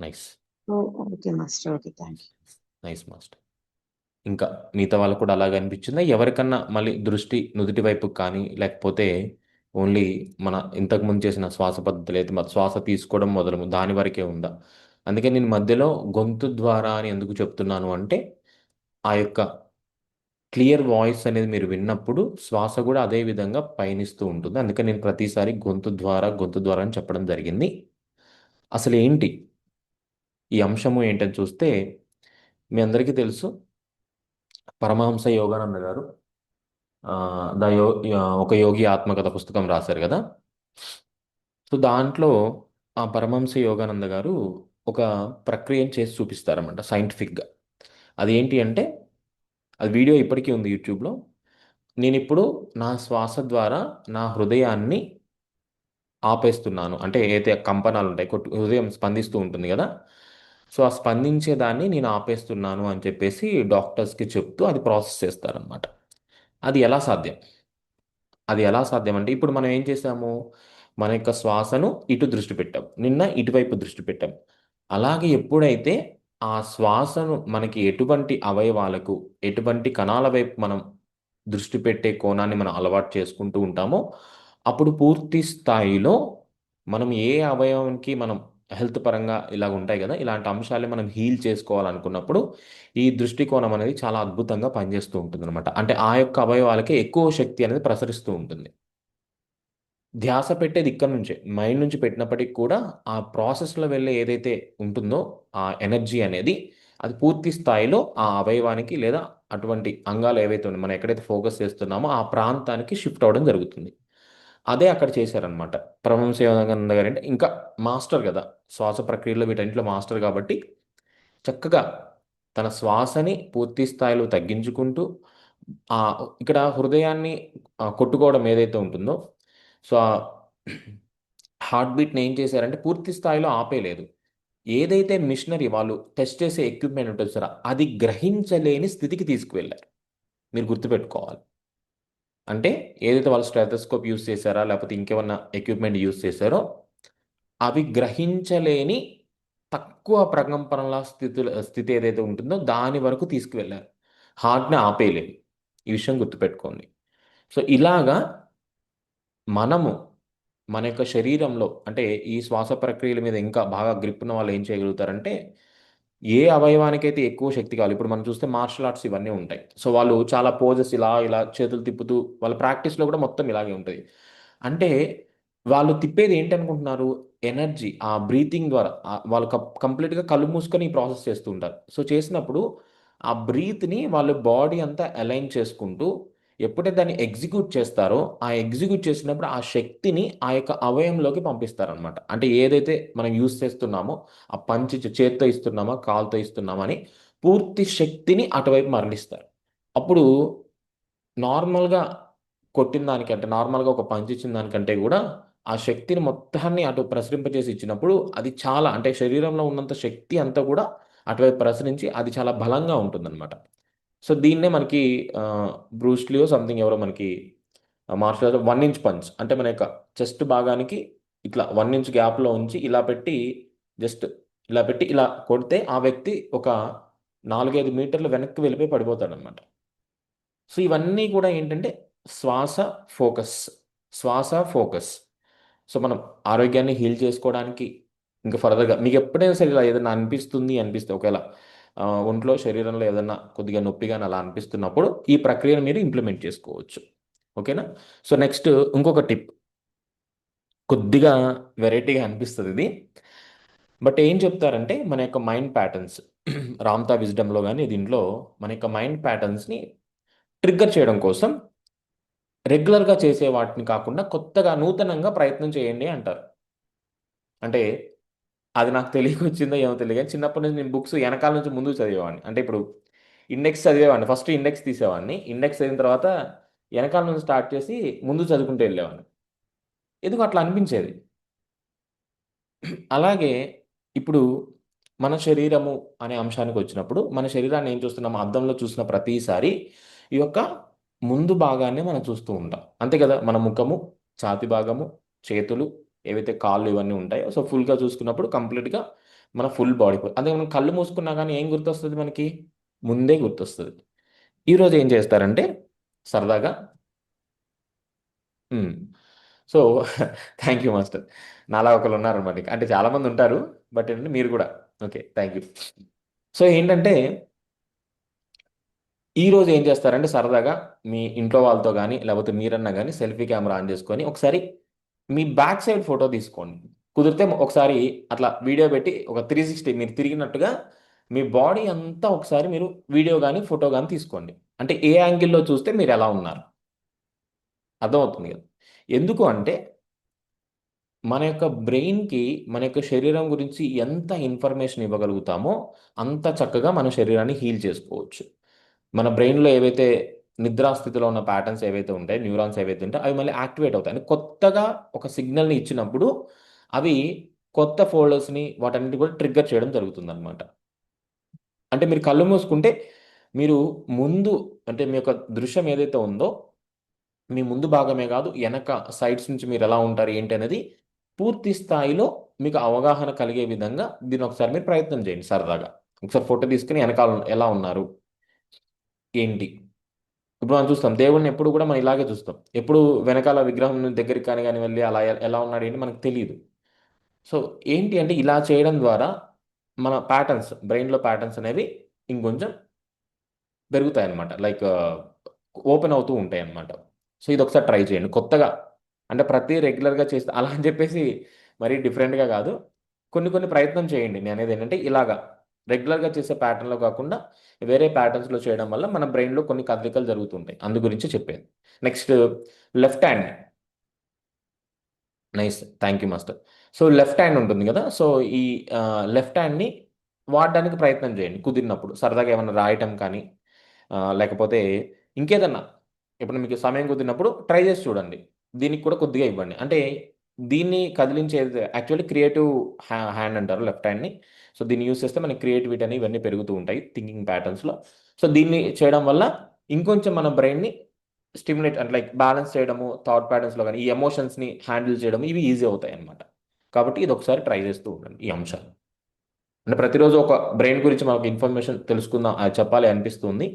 Nice.
Oh, okay master. Okay, thank you.
Nice master. ఇంకా మిగతా వాళ్ళకు కూడా అలాగే అనిపించిందా? ఎవరికన్నా మళ్ళీ దృష్టి నుదుటి వైపుకి కానీ, లేకపోతే ఓన్లీ మన ఇంతకుముందు చేసిన శ్వాస పద్ధతులు అయితే శ్వాస తీసుకోవడం మొదలు దాని వరకే ఉందా? అందుకే నేను మధ్యలో గొంతు ద్వారా అని ఎందుకు చెప్తున్నాను అంటే, ఆ యొక్క క్లియర్ వాయిస్ అనేది మీరు విన్నప్పుడు శ్వాస కూడా అదే విధంగా పయనిస్తూ ఉంటుంది. అందుకే నేను ప్రతిసారి గొంతు ద్వారా అని చెప్పడం జరిగింది. అసలు ఏంటి ఈ అంశము ఏంటని చూస్తే, మీ అందరికీ తెలుసు పరమహంస యోగానంద గారు ఆ, ఒక యోగి ఆత్మకథ పుస్తకం రాశారు కదా. సో దాంట్లో ఆ పరమహంస యోగానంద గారు ఒక ప్రక్రియను చేసి చూపిస్తారన్నమాట సైంటిఫిక్గా. అది ఏంటి అంటే, అది వీడియో ఇప్పటికీ ఉంది యూట్యూబ్లో. నేను ఇప్పుడు నా శ్వాస ద్వారా నా హృదయాన్ని ఆపేస్తున్నాను. అంటే ఏదైతే కంపనాలు ఉంటాయి, హృదయం స్పందిస్తూ ఉంటుంది కదా. సో ఆ స్పందించేదాన్ని నేను ఆపేస్తున్నాను అని చెప్పేసి డాక్టర్స్కి చెప్తూ అది ప్రాసెస్ చేస్తారనమాట. అది ఎలా సాధ్యం? అది ఎలా సాధ్యం అంటే, ఇప్పుడు మనం ఏం చేసాము, మన యొక్క శ్వాసను ఇటు దృష్టి పెట్టాం, నిన్న ఇటువైపు దృష్టి పెట్టాం. అలాగే ఎప్పుడైతే ఆ శ్వాసను మనకి ఎటువంటి అవయవాలకు, ఎటువంటి కణాల వైపు మనం దృష్టి పెట్టే కోణాన్ని మనం అలవాటు చేసుకుంటూ ఉంటామో, అప్పుడు పూర్తి స్థాయిలో మనం ఏ అవయవంకి మనం హెల్త్ పరంగా ఇలాగ ఉంటాయి కదా, ఇలాంటి అంశాలు మనం హీల్ చేసుకోవాలనుకున్నప్పుడు ఈ దృష్టికోణం అనేది చాలా అద్భుతంగా పనిచేస్తూ ఉంటుంది అనమాట. అంటే ఆ యొక్క అవయవాలకి ఎక్కువ శక్తి అనేది ప్రసరిస్తూ ఉంటుంది. ధ్యాస పెట్టేది ఇక్కడ నుంచే మైండ్ నుంచి పెట్టినప్పటికీ కూడా ఆ ప్రాసెస్లో వెళ్ళే ఏదైతే ఉంటుందో ఆ ఎనర్జీ అనేది అది పూర్తి స్థాయిలో ఆ అవయవానికి లేదా అటువంటి అంగాలు ఏవైతే ఉన్నాయో మనం ఎక్కడైతే ఫోకస్ చేస్తున్నామో ఆ ప్రాంతానికి షిఫ్ట్ అవ్వడం జరుగుతుంది. అదే అక్కడ చేశారనమాట పరమహంస యోగానంద గారు. అంటే ఇంకా మాస్టర్ కదా, శ్వాస ప్రక్రియలో వీటన్నిటిలో మాస్టర్ కాబట్టి చక్కగా తన శ్వాసని పూర్తి స్థాయిలో తగ్గించుకుంటూ ఆ ఇక్కడ హృదయాన్ని కొట్టుకోవడం ఏదైతే ఉంటుందో, సో హార్ట్ బీట్ని ఏం చేశారంటే పూర్తి స్థాయిలో ఆపేయలేదు. ఏదైతే మిషనరీ వాళ్ళు టెస్ట్ చేసే ఎక్విప్మెంట్ ఉంటుంది సార్, అది గ్రహించలేని స్థితికి తీసుకువెళ్ళారు. మీరు గుర్తుపెట్టుకోవాలి. అంటే ఏదైతే వాళ్ళు స్టెథోస్కోప్ యూస్ చేశారా లేకపోతే ఇంకేమన్నా ఎక్విప్మెంట్ యూస్ చేశారో అవి గ్రహించలేని తక్కువ ప్రకంపనల స్థితి ఏదైతే ఉంటుందో దాని వరకు తీసుకువెళ్ళారు. హార్ట్ని ఆపేయలేదు. ఈ విషయం గుర్తుపెట్టుకోండి. సో ఇలాగా మనము మన యొక్క శరీరంలో అంటే ఈ శ్వాస ప్రక్రియల మీద ఇంకా బాగా గ్రిప్ ఉన్న వాళ్ళు ఏం చేయగలుగుతారంటే ఏ అవయవానికైతే ఎక్కువ శక్తి కావాలి. ఇప్పుడు మనం చూస్తే మార్షల్ ఆర్ట్స్ ఇవన్నీ ఉంటాయి. సో వాళ్ళు చాలా పోజెస్ ఇలా ఇలా చేతులు తిప్పుతూ వాళ్ళ ప్రాక్టీస్లో కూడా మొత్తం ఇలాగే ఉంటుంది. అంటే వాళ్ళు తిప్పేది ఏంటనుకుంటున్నారు? ఎనర్జీ ఆ బ్రీతింగ్ ద్వారా వాళ్ళు కంప్లీట్గా కళ్ళు మూసుకొని ఈ ప్రాసెస్ చేస్తూ ఉంటారు. సో చేసినప్పుడు ఆ బ్రీత్ని వాళ్ళు బాడీ అంతా అలైన్ చేసుకుంటూ ఎప్పుడైతే దాన్ని ఎగ్జిక్యూట్ చేస్తారో ఆ ఎగ్జిక్యూట్ చేసినప్పుడు ఆ శక్తిని ఆ యొక్క అవయంలోకి పంపిస్తారనమాట. అంటే ఏదైతే మనం యూస్ చేస్తున్నామో ఆ పంచి చేత్తో ఇస్తున్నామా కాలుతో ఇస్తున్నామా అని పూర్తి శక్తిని అటువైపు మరలిస్తారు. అప్పుడు నార్మల్గా కొట్టిన దానికంటే నార్మల్గా ఒక పంచ్ ఇచ్చిన దానికంటే కూడా ఆ శక్తిని మొత్తాన్ని అటు ప్రసరింపజేసి ఇచ్చినప్పుడు అది చాలా అంటే శరీరంలో ఉన్నంత శక్తి అంతా కూడా అటువైపు ప్రసరించి అది చాలా బలంగా ఉంటుందన్నమాట. సో దీన్నే మనకి బ్రూస్లియో సంథింగ్ ఎవరో మనకి మార్షల్ ఆర్ట్స్ 1 ఇంచ్ పంచ్ అంటే మన యొక్క చెస్ట్ భాగానికి ఇట్లా 1 ఇంచ్ గ్యాప్లో ఉంచి ఇలా పెట్టి జస్ట్ ఇలా పెట్టి ఇలా కొడితే ఆ వ్యక్తి ఒక 4-5 మీటర్లు వెనక్కి వెళ్ళిపోయి పడిపోతాడు అనమాట. సో ఇవన్నీ కూడా ఏంటంటే శ్వాస ఫోకస్, శ్వాస ఫోకస్. సో మనం ఆరోగ్యాన్ని హీల్ చేసుకోవడానికి ఇంకా ఫర్దర్గా మీకు ఎప్పుడైనా సరే ఇలా ఏదైనా అనిపిస్తే ఒకవేళ ఒంట్లో శరీరంలో ఏదైనా కొద్దిగా నొప్పిగా అలా అనిపిస్తున్నప్పుడు ఈ ప్రక్రియను మీరు ఇంప్లిమెంట్ చేసుకోవచ్చు. ఓకేనా? సో నెక్స్ట్ ఇంకొక టిప్ కొద్దిగా వెరైటీగా అనిపిస్తుంది ఇది. బట్ ఏం చెప్తారంటే మన యొక్క మైండ్ ప్యాటర్న్స్ రామ్తా విజ్డమ్లో కానీ దీంట్లో మన యొక్క మైండ్ ప్యాటర్న్స్ని ట్రిగ్గర్ చేయడం కోసం రెగ్యులర్గా చేసే వాటిని కాకుండా కొత్తగా నూతనంగా ప్రయత్నం చేయండి అంటారు. అంటే అది నాకు తెలియకొచ్చిందో ఏమో తెలియదు కానీ చిన్నప్పటి నుంచి నేను బుక్స్ వెనకాల నుంచి ముందుకు చదివేవాడిని. అంటే ఇప్పుడు ఇండెక్స్ చదివేవాడిని, ఫస్ట్ ఇండెక్స్ తీసేవాడిని, ఇండెక్స్ చదివిన తర్వాత వెనకాల నుంచి స్టార్ట్ చేసి ముందు చదువుకుంటూ వెళ్ళేవాడిని. ఎందుకు అట్లా అనిపించేది. అలాగే ఇప్పుడు మన శరీరము అనే అంశానికి వచ్చినప్పుడు మన శరీరాన్ని ఏం చూస్తున్నాము? అద్దంలో చూసిన ప్రతిసారి ఈ యొక్క ముందు భాగాన్ని మనం చూస్తూ ఉంటాం. అంతే కదా? మన ముఖము, ఛాతి భాగము, చేతులు, ఏవైతే కాళ్ళు ఇవన్నీ ఉంటాయో సో ఫుల్గా చూసుకున్నప్పుడు కంప్లీట్గా మన ఫుల్ బాడీ. అదే మనం కళ్ళు మూసుకున్నా కానీ ఏం గుర్తొస్తుంది మనకి? ముందే గుర్తొస్తుంది. ఈరోజు ఏం చేస్తారంటే సరదాగా హ్మ్. So thank you master. నాలా ఒకళ్ళు ఉన్నారనమాట. అంటే చాలామంది ఉంటారు. బట్ ఏంటంటే మీరు కూడా ఓకే. Thank you. సో ఏంటంటే ఈరోజు ఏం చేస్తారంటే సరదాగా మీ ఇంట్లో వాళ్ళతో కానీ లేకపోతే మీరన్నా కానీ సెల్ఫీ కెమెరా ఆన్ చేసుకొని ఒకసారి మీ బ్యాక్ సైడ్ ఫోటో తీసుకోండి. కుదిరితే ఒకసారి అట్లా వీడియో పెట్టి ఒక 360 మీరు తిరిగినట్టుగా మీ బాడీ అంతా ఒకసారి మీరు వీడియో కానీ ఫోటో కానీ తీసుకోండి. అంటే ఏ యాంగిల్లో చూస్తే మీరు ఎలా ఉన్నారు అర్థమవుతుంది కదా? ఎందుకు అంటే మన యొక్క బ్రెయిన్కి మన యొక్క శరీరం గురించి ఎంత ఇన్ఫర్మేషన్ ఇవ్వగలుగుతామో అంత చక్కగా మన శరీరాన్ని హీల్ చేసుకోవచ్చు. మన బ్రెయిన్లో ఏవైతే నిద్రాస్థితిలో ఉన్న ప్యాటర్న్స్ ఏవైతే ఉంటాయో న్యూరాన్స్ ఏవైతే ఉంటాయో అవి మళ్ళీ యాక్టివేట్ అవుతాయి. అంటే కొత్తగా ఒక సిగ్నల్ని ఇచ్చినప్పుడు అవి కొత్త ఫోల్డర్స్ని వాటన్నిటి కూడా ట్రిగ్గర్ చేయడం జరుగుతుందన్నమాట. అంటే మీరు కళ్ళు మూసుకుంటే మీరు ముందు అంటే మీ యొక్క దృశ్యం ఏదైతే ఉందో మీ ముందు భాగమే కాదు వెనక సైడ్స్ నుంచి మీరు ఎలా ఉంటారు ఏంటి అనేది పూర్తి స్థాయిలో మీకు అవగాహన కలిగే విధంగా దీన్ని ఒకసారి మీరు ప్రయత్నం చేయండి సరదాగా. ఒకసారి ఫోటో తీసుకుని వెనకాల ఎలా ఉన్నారు ఏంటి. ఇప్పుడు మనం చూస్తాం దేవుడిని ఎప్పుడు కూడా మనం ఇలాగే చూస్తాం. ఎప్పుడు వెనకాల విగ్రహం దగ్గరికి కానీ వెళ్ళి అలా ఎలా ఉన్నాడు ఏంటి మనకు తెలియదు. సో ఏంటి అంటే ఇలా చేయడం ద్వారా మన ప్యాటర్న్స్ బ్రెయిన్లో ప్యాటర్న్స్ అనేవి ఇంకొంచెం పెరుగుతాయి అన్నమాట. లైక్ ఓపెన్ అవుతూ ఉంటాయి అన్నమాట. సో ఇది ఒకసారి ట్రై చేయండి కొత్తగా. అంటే ప్రతి రెగ్యులర్గా చేస్తే అలా అని చెప్పేసి మరీ డిఫరెంట్గా కాదు. కొన్ని కొన్ని ప్రయత్నం చేయండి. నేను అనేది ఏంటంటే ఇలాగా రెగ్యులర్గా చేసే ప్యాటర్న్లో కాకుండా వేరే ప్యాటర్న్స్లో చేయడం వల్ల మన బ్రెయిన్లో కొన్ని కదలికలు జరుగుతుంటాయి. అందు గురించి చెప్పేది. Next left hand. Nice. Thank you master. So left hand ఉంటుంది కదా! సో ఈ లెఫ్ట్ హ్యాండ్‌ని వాడడానికి ప్రయత్నం చేయండి కుదిరినప్పుడు. సరదాగా ఏమన్నా రాయటం కానీ లేకపోతే ఇంకేదన్నా ఇప్పుడు మీకు సమయం కుదిరినప్పుడు ట్రై చేసి చూడండి. దీనికి కూడా కొద్దిగా ఇవ్వండి. అంటే దీన్ని కదిలించేది యాక్చువల్లీ క్రియేటివ్ హ్యాండ్ అంటారు లెఫ్ట్ హ్యాండ్ని. సో దీన్ని యూస్ చేస్తే మనకి క్రియేటివిటీ అని ఇవన్నీ పెరుగుతూ ఉంటాయి థింకింగ్ ప్యాటర్న్స్లో. సో దీన్ని చేయడం వల్ల ఇంకొంచెం మన బ్రెయిన్ని స్టిమ్యులేట్ అంటే లైక్ బ్యాలెన్స్ చేయడము, థాట్ ప్యాటర్న్స్లో కానీ ఈ ఎమోషన్స్ని హ్యాండిల్ చేయడం ఇవి ఈజీ అవుతాయి అన్నమాట. కాబట్టి ఇది ఒకసారి ట్రై చేస్తూ ఉండండి ఈ అంశాలు. అంటే ప్రతిరోజు ఒక బ్రెయిన్ గురించి మనకు ఇన్ఫర్మేషన్ తెలుసుకుందాం అది చెప్పాలి అనిపిస్తుంది.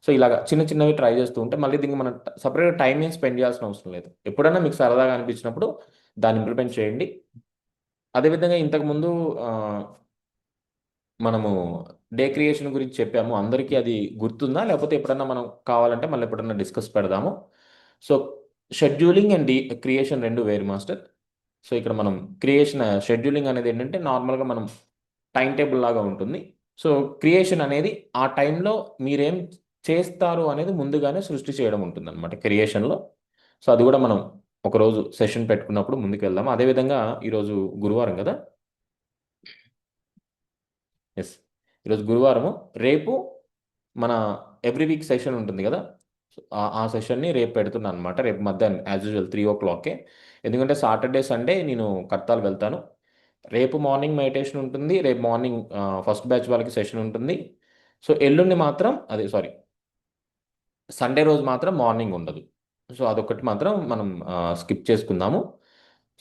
సో ఇలాగ చిన్న చిన్నవి ట్రై చేస్తూ ఉంటే మళ్ళీ దీనికి మనం సపరేట్గా టైం ఏం స్పెండ్ చేయాల్సిన అవసరం లేదు. ఎప్పుడైనా మీకు సరదాగా అనిపించినప్పుడు దాన్ని ఇంప్లిమెంట్ చేయండి. అదేవిధంగా ఇంతకుముందు ఆ, మనము డే క్రియేషన్ గురించి చెప్పాము. అందరికీ అది గుర్తుందా? లేకపోతే ఎప్పుడన్నా మనం కావాలంటే మళ్ళీ ఎప్పుడన్నా డిస్కస్ పెడదాము. సో షెడ్యూలింగ్ అండ్ క్రియేషన్ రెండు వేరు మాస్టర్. సో ఇక్కడ మనం క్రియేషన్ షెడ్యూలింగ్ అనేది ఏంటంటే నార్మల్గా మనం టైం టేబుల్ లాగా ఉంటుంది. సో క్రియేషన్ అనేది ఆ టైంలో మీరేం చేస్తారు అనేది ముందుగానే సృష్టి చేయడం ఉంటుంది అనమాట క్రియేషన్లో. సో అది కూడా మనం ఒకరోజు సెషన్ పెట్టుకున్నప్పుడు ముందుకు వెళ్దాం. అదేవిధంగా ఈరోజు గురువారం కదా. ఎస్, ఈరోజు గురువారము. రేపు మన ఎవ్రీ వీక్ సెషన్ ఉంటుంది కదా. సో ఆ సెషన్ని రేపు పెడుతున్నాను అనమాట. రేపు మధ్యాహ్నం యాజ్ యూజువల్ 3 o'clock. ఎందుకంటే సాటర్డే సండే నేను కర్తాలు వెళ్తాను. రేపు మార్నింగ్ మెడిటేషన్ ఉంటుంది. రేపు మార్నింగ్ ఫస్ట్ బ్యాచ్ వాళ్ళకి సెషన్ ఉంటుంది. సో ఎల్లుండి మాత్రం అదే సారీ సండే రోజు మాత్రం మార్నింగ్ ఉండదు. సో అదొకటి మాత్రం మనం స్కిప్ చేసుకుందాము.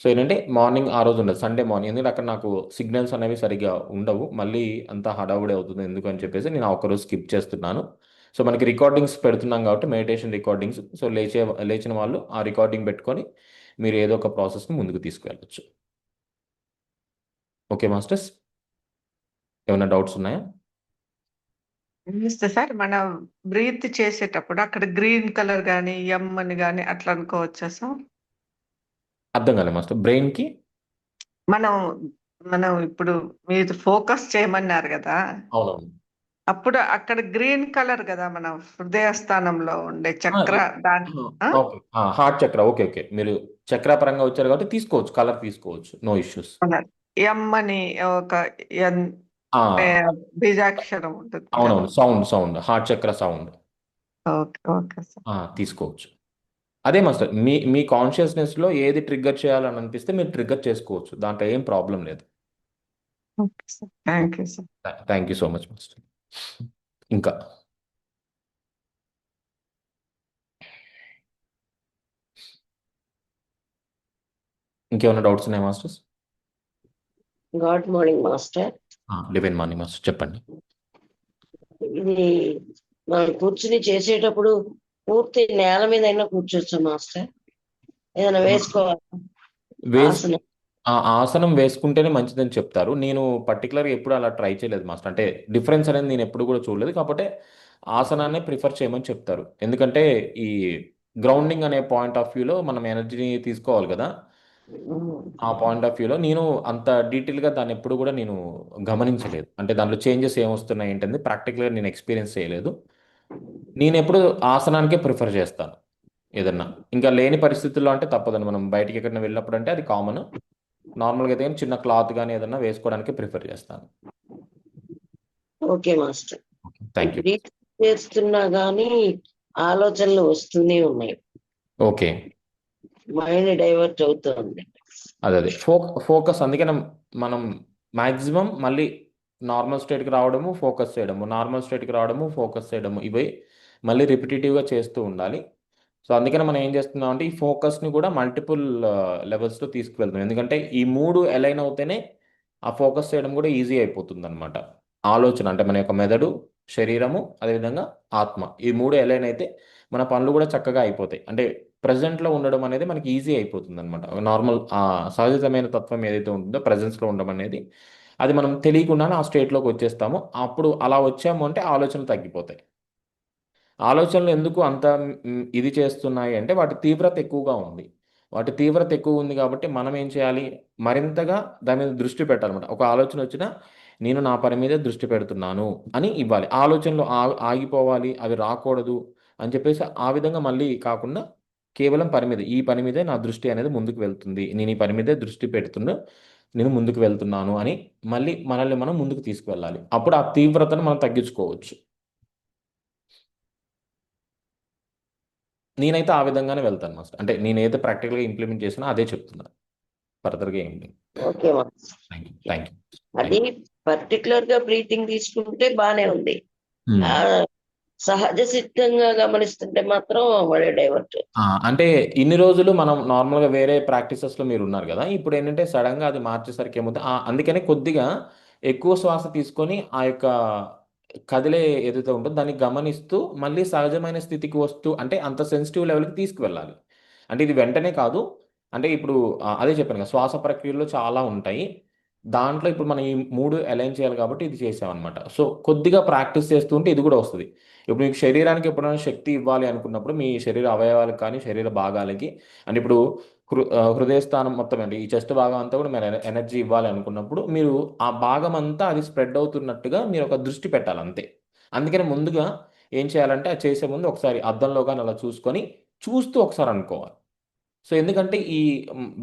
సో ఏంటంటే మార్నింగ్ ఆ రోజు ఉండదు సండే మార్నింగ్, ఎందుకంటే అక్కడ నాకు సిగ్నల్స్ అనేవి సరిగ్గా ఉండవు. మళ్ళీ అంతా హడావుడి అవుతుంది ఎందుకు అని చెప్పేసి నేను ఆ ఒక్కరోజు స్కిప్ చేస్తున్నాను. సో మనకి రికార్డింగ్స్ పెడుతున్నాం కాబట్టి మెడిటేషన్ రికార్డింగ్స్. సో లేచిన వాళ్ళు ఆ రికార్డింగ్ పెట్టుకొని మీరు ఏదో ఒక ప్రాసెస్ని ముందుకు తీసుకువెళ్ళచ్చు. ఓకే మాస్టర్స్, ఏమైనా డౌట్స్ ఉన్నాయా?
నమస్తే సార్. మనం బ్రీత్ చేసేటప్పుడు అక్కడ గ్రీన్ కలర్ గాని, ఎమ్ అని గాని అట్లా అనుకోవచ్చా సార్?
అర్థం కాలే మాస్టర్. బ్రెయిన్కి
మనం మనం ఇప్పుడు మీరు ఫోకస్ చేయమన్నారు కదా,
అవునవును.
అప్పుడు అక్కడ గ్రీన్ కలర్ కదా మన హృదయ స్థానంలో ఉండే
ఆ,
చక్ర దాని ఆ?
ఓకే, హార్ట్ చక్ర. ఓకే ఓకే, మీరు చక్ర పరంగా వచ్చారు కాబట్టి తీసుకోవచ్చు, కలర్ తీసుకోవచ్చు, నో ఇష్యూస్.
కలర్. ఎమ్ అని ఒక ఎన్
ఆ,
అనే బీజాక్షరం ఉంటుంది కదా.
అవునవును, సౌండ్ హార్ట్ చక్ర సౌండ్
ఓకే ఓకే సార్.
తీసుకోవచ్చు. అదే మాస్టర్, మీ మీ కాన్షియస్నెస్లో ఏది ట్రిగ్గర్ చేయాలని అనిపిస్తే మీరు ట్రిగ్గర్ చేసుకోవచ్చు, దాంట్లో ఏం ప్రాబ్లం లేదు.
Okay sir, thank you sir.
Thank you so much master. ఇంకా ఇంకేమైనా డౌట్స్ ఉన్నాయా మాస్టర్స్?
Good morning master.
లివెన్ మార్నింగ్ మాస్టర్, చెప్పండి.
ఇది మనం కూర్చుని చేసేటప్పుడు పూర్తి నేల మీద అయినా కూర్చోవచ్చా మాస్టర్? ఏదైనా వేసుకోవాలి
వేస్
ఆసనం?
ఆ ఆసనం వేసుకుంటేనే మంచిదని చెప్తారు. నేను పర్టికులర్గా ఎప్పుడు అలా ట్రై చేయలేదు మాస్టర్. అంటే డిఫరెన్స్ అనేది నేను ఎప్పుడు కూడా చూడలేదు. కాకపోతే ఆసనాన్ని ప్రిఫర్ చేయమని చెప్తారు. ఎందుకంటే ఈ గ్రౌండింగ్ అనే పాయింట్ ఆఫ్ వ్యూలో మనం ఎనర్జీని తీసుకోవాలి కదా. ఆ పాయింట్ ఆఫ్ వ్యూలో నేను అంత డీటెయిల్గా దాన్ని ఎప్పుడు కూడా నేను గమనించలేదు. అంటే దాంట్లో చేంజెస్ ఏమొస్తున్నాయి ఏంటంటే ప్రాక్టికల్గా నేను ఎక్స్పీరియన్స్ చేయలేదు. నేను ఎప్పుడు ఆసనానికే ప్రిఫర్ చేస్తాను ఏదన్నా. ఇంకా లేని పరిస్థితుల్లో అంటే తప్పదండి, మనం బయటికి ఎక్కడైనా వెళ్ళినప్పుడు అంటే అది కామన్. నార్మల్గా అయితే కానీ చిన్న క్లాత్ కానీ ఏదన్నా వేసుకోవడానికి ప్రిఫర్ చేస్తాను.
Okay master.
Thank you.
Breathe చేస్తున్నా గానీ ఆలోచనలు వస్తూనే ఉన్నాయి,
ఓకే,
మైండ్ డైవర్ట్ అవుతుంది.
అదే ఫోకస్. అందుకనే మనం మ్యాక్సిమం మళ్ళీ నార్మల్ స్టేట్కి రావడము, ఫోకస్ చేయడము, నార్మల్ స్టేట్కి రావడము, ఫోకస్ చేయడము, ఇవి మళ్ళీ రిపిటేటివ్గా చేస్తూ ఉండాలి. సో అందుకని మనం ఏం చేస్తున్నాం అంటే ఈ ఫోకస్ని కూడా మల్టిపుల్ లెవెల్స్లో తీసుకువెళ్తాం. ఎందుకంటే ఈ మూడు అలైన్ అవుతేనే ఆ ఫోకస్ చేయడం కూడా ఈజీ అయిపోతుంది అనమాట. ఆలోచన అంటే మన యొక్క మెదడు, శరీరము, అదేవిధంగా ఆత్మ, ఈ మూడు అలైన్ అయితే మన పనులు కూడా చక్కగా అయిపోతాయి. అంటే ప్రజెంట్లో ఉండడం అనేది మనకి ఈజీ అయిపోతుంది అనమాట. నార్మల్ సహజమైన తత్వం ఏదైతే ఉంటుందో ప్రజెన్స్లో ఉండడం అనేది, అది మనం తెలియకుండానే ఆ స్టేట్లోకి వచ్చేస్తాము. అప్పుడు అలా వచ్చాము అంటే ఆలోచనలు తగ్గిపోతాయి. ఆలోచనలు ఎందుకు అంత ఇది చేస్తున్నాయి అంటే వాటి తీవ్రత ఎక్కువగా ఉంది. వాటి తీవ్రత ఎక్కువ ఉంది కాబట్టి మనం ఏం చేయాలి, మరింతగా దాని మీద దృష్టి పెట్టాలన్నమాట. ఒక ఆలోచన వచ్చినా నేను నా పని మీదే దృష్టి పెడుతున్నాను అని ఇవ్వాలి. ఆలోచనలు ఆగిపోవాలి, అవి రాకూడదు అని చెప్పేసి ఆ విధంగా మళ్ళీ కాకుండా కేవలం పని మీద, ఈ పని మీదే నా దృష్టి అనేది ముందుకు వెళ్తుంది, నేను ఈ పని మీదే దృష్టి పెడుతున్నా, నేను ముందుకు వెళ్తున్నాను అని మళ్ళీ మనల్ని మనం ముందుకు తీసుకువెళ్ళాలి. అప్పుడు ఆ తీవ్రతను మనం తగ్గించుకోవచ్చు. నేనైతే ఆ విధంగానే వెళ్తాను మాస్టర్. అంటే నేనైతే ప్రాక్టికల్గా ఇంప్లిమెంట్ చేసినా అదే చెప్తున్నాను. ఫర్దర్గా ఏం లేదు.
Okay master.
Thank you.
అది పర్టికులర్ గా బ్రీతింగ్ తీసుకుంటే బానే ఉంది. ఆ సహజ సిద్ధంగా గమనిస్తుంటే మాత్రం మళ్ళీ డైవర్ట్.
అంటే ఇన్ని రోజులు మనం నార్మల్గా వేరే ప్రాక్టీసెస్లో మీరు ఉన్నారు కదా, ఇప్పుడు ఏంటంటే సడన్గా అది మార్చేసరికి ఏమవుతుంది, అందుకనే కొద్దిగా ఎక్కువ శ్వాస తీసుకొని ఆ యొక్క కదిలే ఏదైతే ఉంటుందో దాన్ని గమనిస్తూ మళ్ళీ సహజమైన స్థితికి వస్తూ, అంటే అంత సెన్సిటివ్ లెవెల్కి తీసుకువెళ్ళాలి. అంటే ఇది వెంటనే కాదు. అంటే ఇప్పుడు అదే చెప్పాను కదా, శ్వాస ప్రక్రియలో చాలా ఉంటాయి. దాంట్లో ఇప్పుడు మనం ఈ 3 అలైన్ చేయాలి కాబట్టి ఇది చేసామన్నమాట. సో కొద్దిగా ప్రాక్టీస్ చేస్తుంటే ఇది కూడా వస్తుంది. ఇప్పుడు మీకు శరీరానికి ఎప్పుడైనా శక్తి ఇవ్వాలి అనుకున్నప్పుడు మీ శరీర అవయవాలకు కానీ శరీర భాగాలకి, అంటే ఇప్పుడు హృదయ స్థానం మొత్తం అండి, ఈ చెస్ట్ భాగం అంతా కూడా మీరు ఎనర్జీ ఇవ్వాలి అనుకున్నప్పుడు మీరు ఆ భాగం అంతా అది స్ప్రెడ్ అవుతున్నట్టుగా మీరు ఒక దృష్టి పెట్టాలి అంతే. అందుకని ముందుగా ఏం చేయాలంటే అది చేసే ముందు ఒకసారి అద్దంలో కానీ అలా చూసుకొని చూస్తూ ఒకసారి అనుకోవాలి. సో ఎందుకంటే ఈ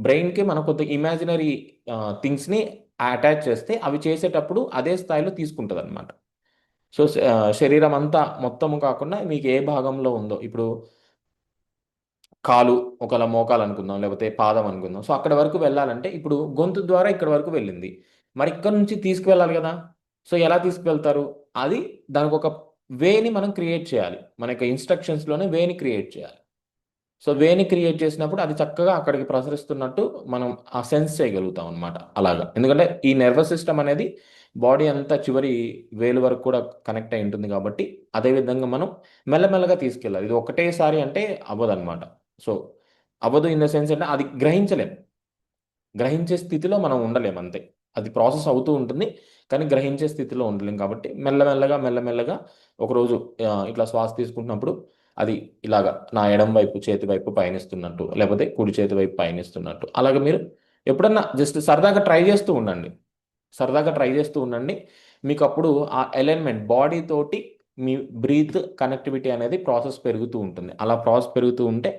బ్రెయిన్కి మనం కొద్ది ఇమాజినరీ థింగ్స్ని అటాచ్ చేస్తే అవి చేసేటప్పుడు అదే స్థాయిలో తీసుకుంటుంది అనమాట. సో శరీరం అంతా మొత్తము కాకుండా మీకు ఏ భాగంలో ఉందో, ఇప్పుడు కాలు ఒకవేళ మోకాలు అనుకుందాం, లేకపోతే పాదం అనుకుందాం. సో అక్కడ వరకు వెళ్ళాలంటే ఇప్పుడు గొంతు ద్వారా ఇక్కడ వరకు వెళ్ళింది, మరి ఇక్కడ నుంచి తీసుకువెళ్ళాలి కదా. సో ఎలా తీసుకువెళ్తారు, అది దానికి ఒక వేని మనం క్రియేట్ చేయాలి. మన యొక్క ఇన్స్ట్రక్షన్స్లోనే వేని క్రియేట్ చేయాలి. సో వేని క్రియేట్ చేసినప్పుడు అది చక్కగా అక్కడికి ప్రసరిస్తున్నట్టు మనం ఆ సెన్స్ చేయగలుగుతాం అనమాట. అలాగా, ఎందుకంటే ఈ నర్వస్ సిస్టమ్ అనేది బాడీ అంతా చివరి వేలు వరకు కూడా కనెక్ట్ అయి ఉంటుంది కాబట్టి అదే విధంగా మనం మెల్లమెల్లగా తీసుకెళ్ళాలి. ఇది ఒకటేసారి అంటే అవ్వదు అనమాట. సో అవ్వదు ఇన్ ద సెన్స్ అంటే అది గ్రహించలేం, గ్రహించే స్థితిలో మనం ఉండలేం అంతే. అది ప్రాసెస్ అవుతూ ఉంటుంది కానీ గ్రహించే స్థితిలో ఉండలేం కాబట్టి మెల్లమెల్లగా మెల్లమెల్లగా ఒకరోజు ఇట్లా శ్వాస తీసుకుంటున్నప్పుడు అది ఇలాగా నా ఎడం వైపు చేతి వైపు పయనిస్తున్నట్టు, లేకపోతే కుడి చేతి వైపు పయనిస్తున్నట్టు, అలాగే మీరు ఎప్పుడన్నా జస్ట్ సరదాగా ట్రై చేస్తూ ఉండండి. సరదాగా ట్రై చేస్తూ ఉండండి. మీకు అప్పుడు ఆ అలైన్మెంట్ బాడీ తోటి మీ బ్రీత్ కనెక్టివిటీ అనేది ప్రాసెస్ పెరుగుతూ ఉంటుంది. అలా ప్రాసెస్ పెరుగుతూ ఉంటే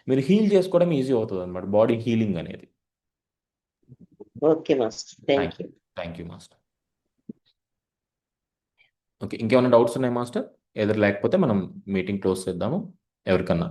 మీరు హీల్ చేసుకోవడం ఈజీ అవుతుంది అనమాట, బాడీ హీలింగ్ అనేది.
Okay master, thank you.
Thank you master. Okay, ఇంకేమైనా డౌట్స్ ఉన్నాయి మాస్టర్? ఏదో లేకపోతే మనం మీటింగ్ క్లోజ్ చేద్దాము ఎవరికన్నా.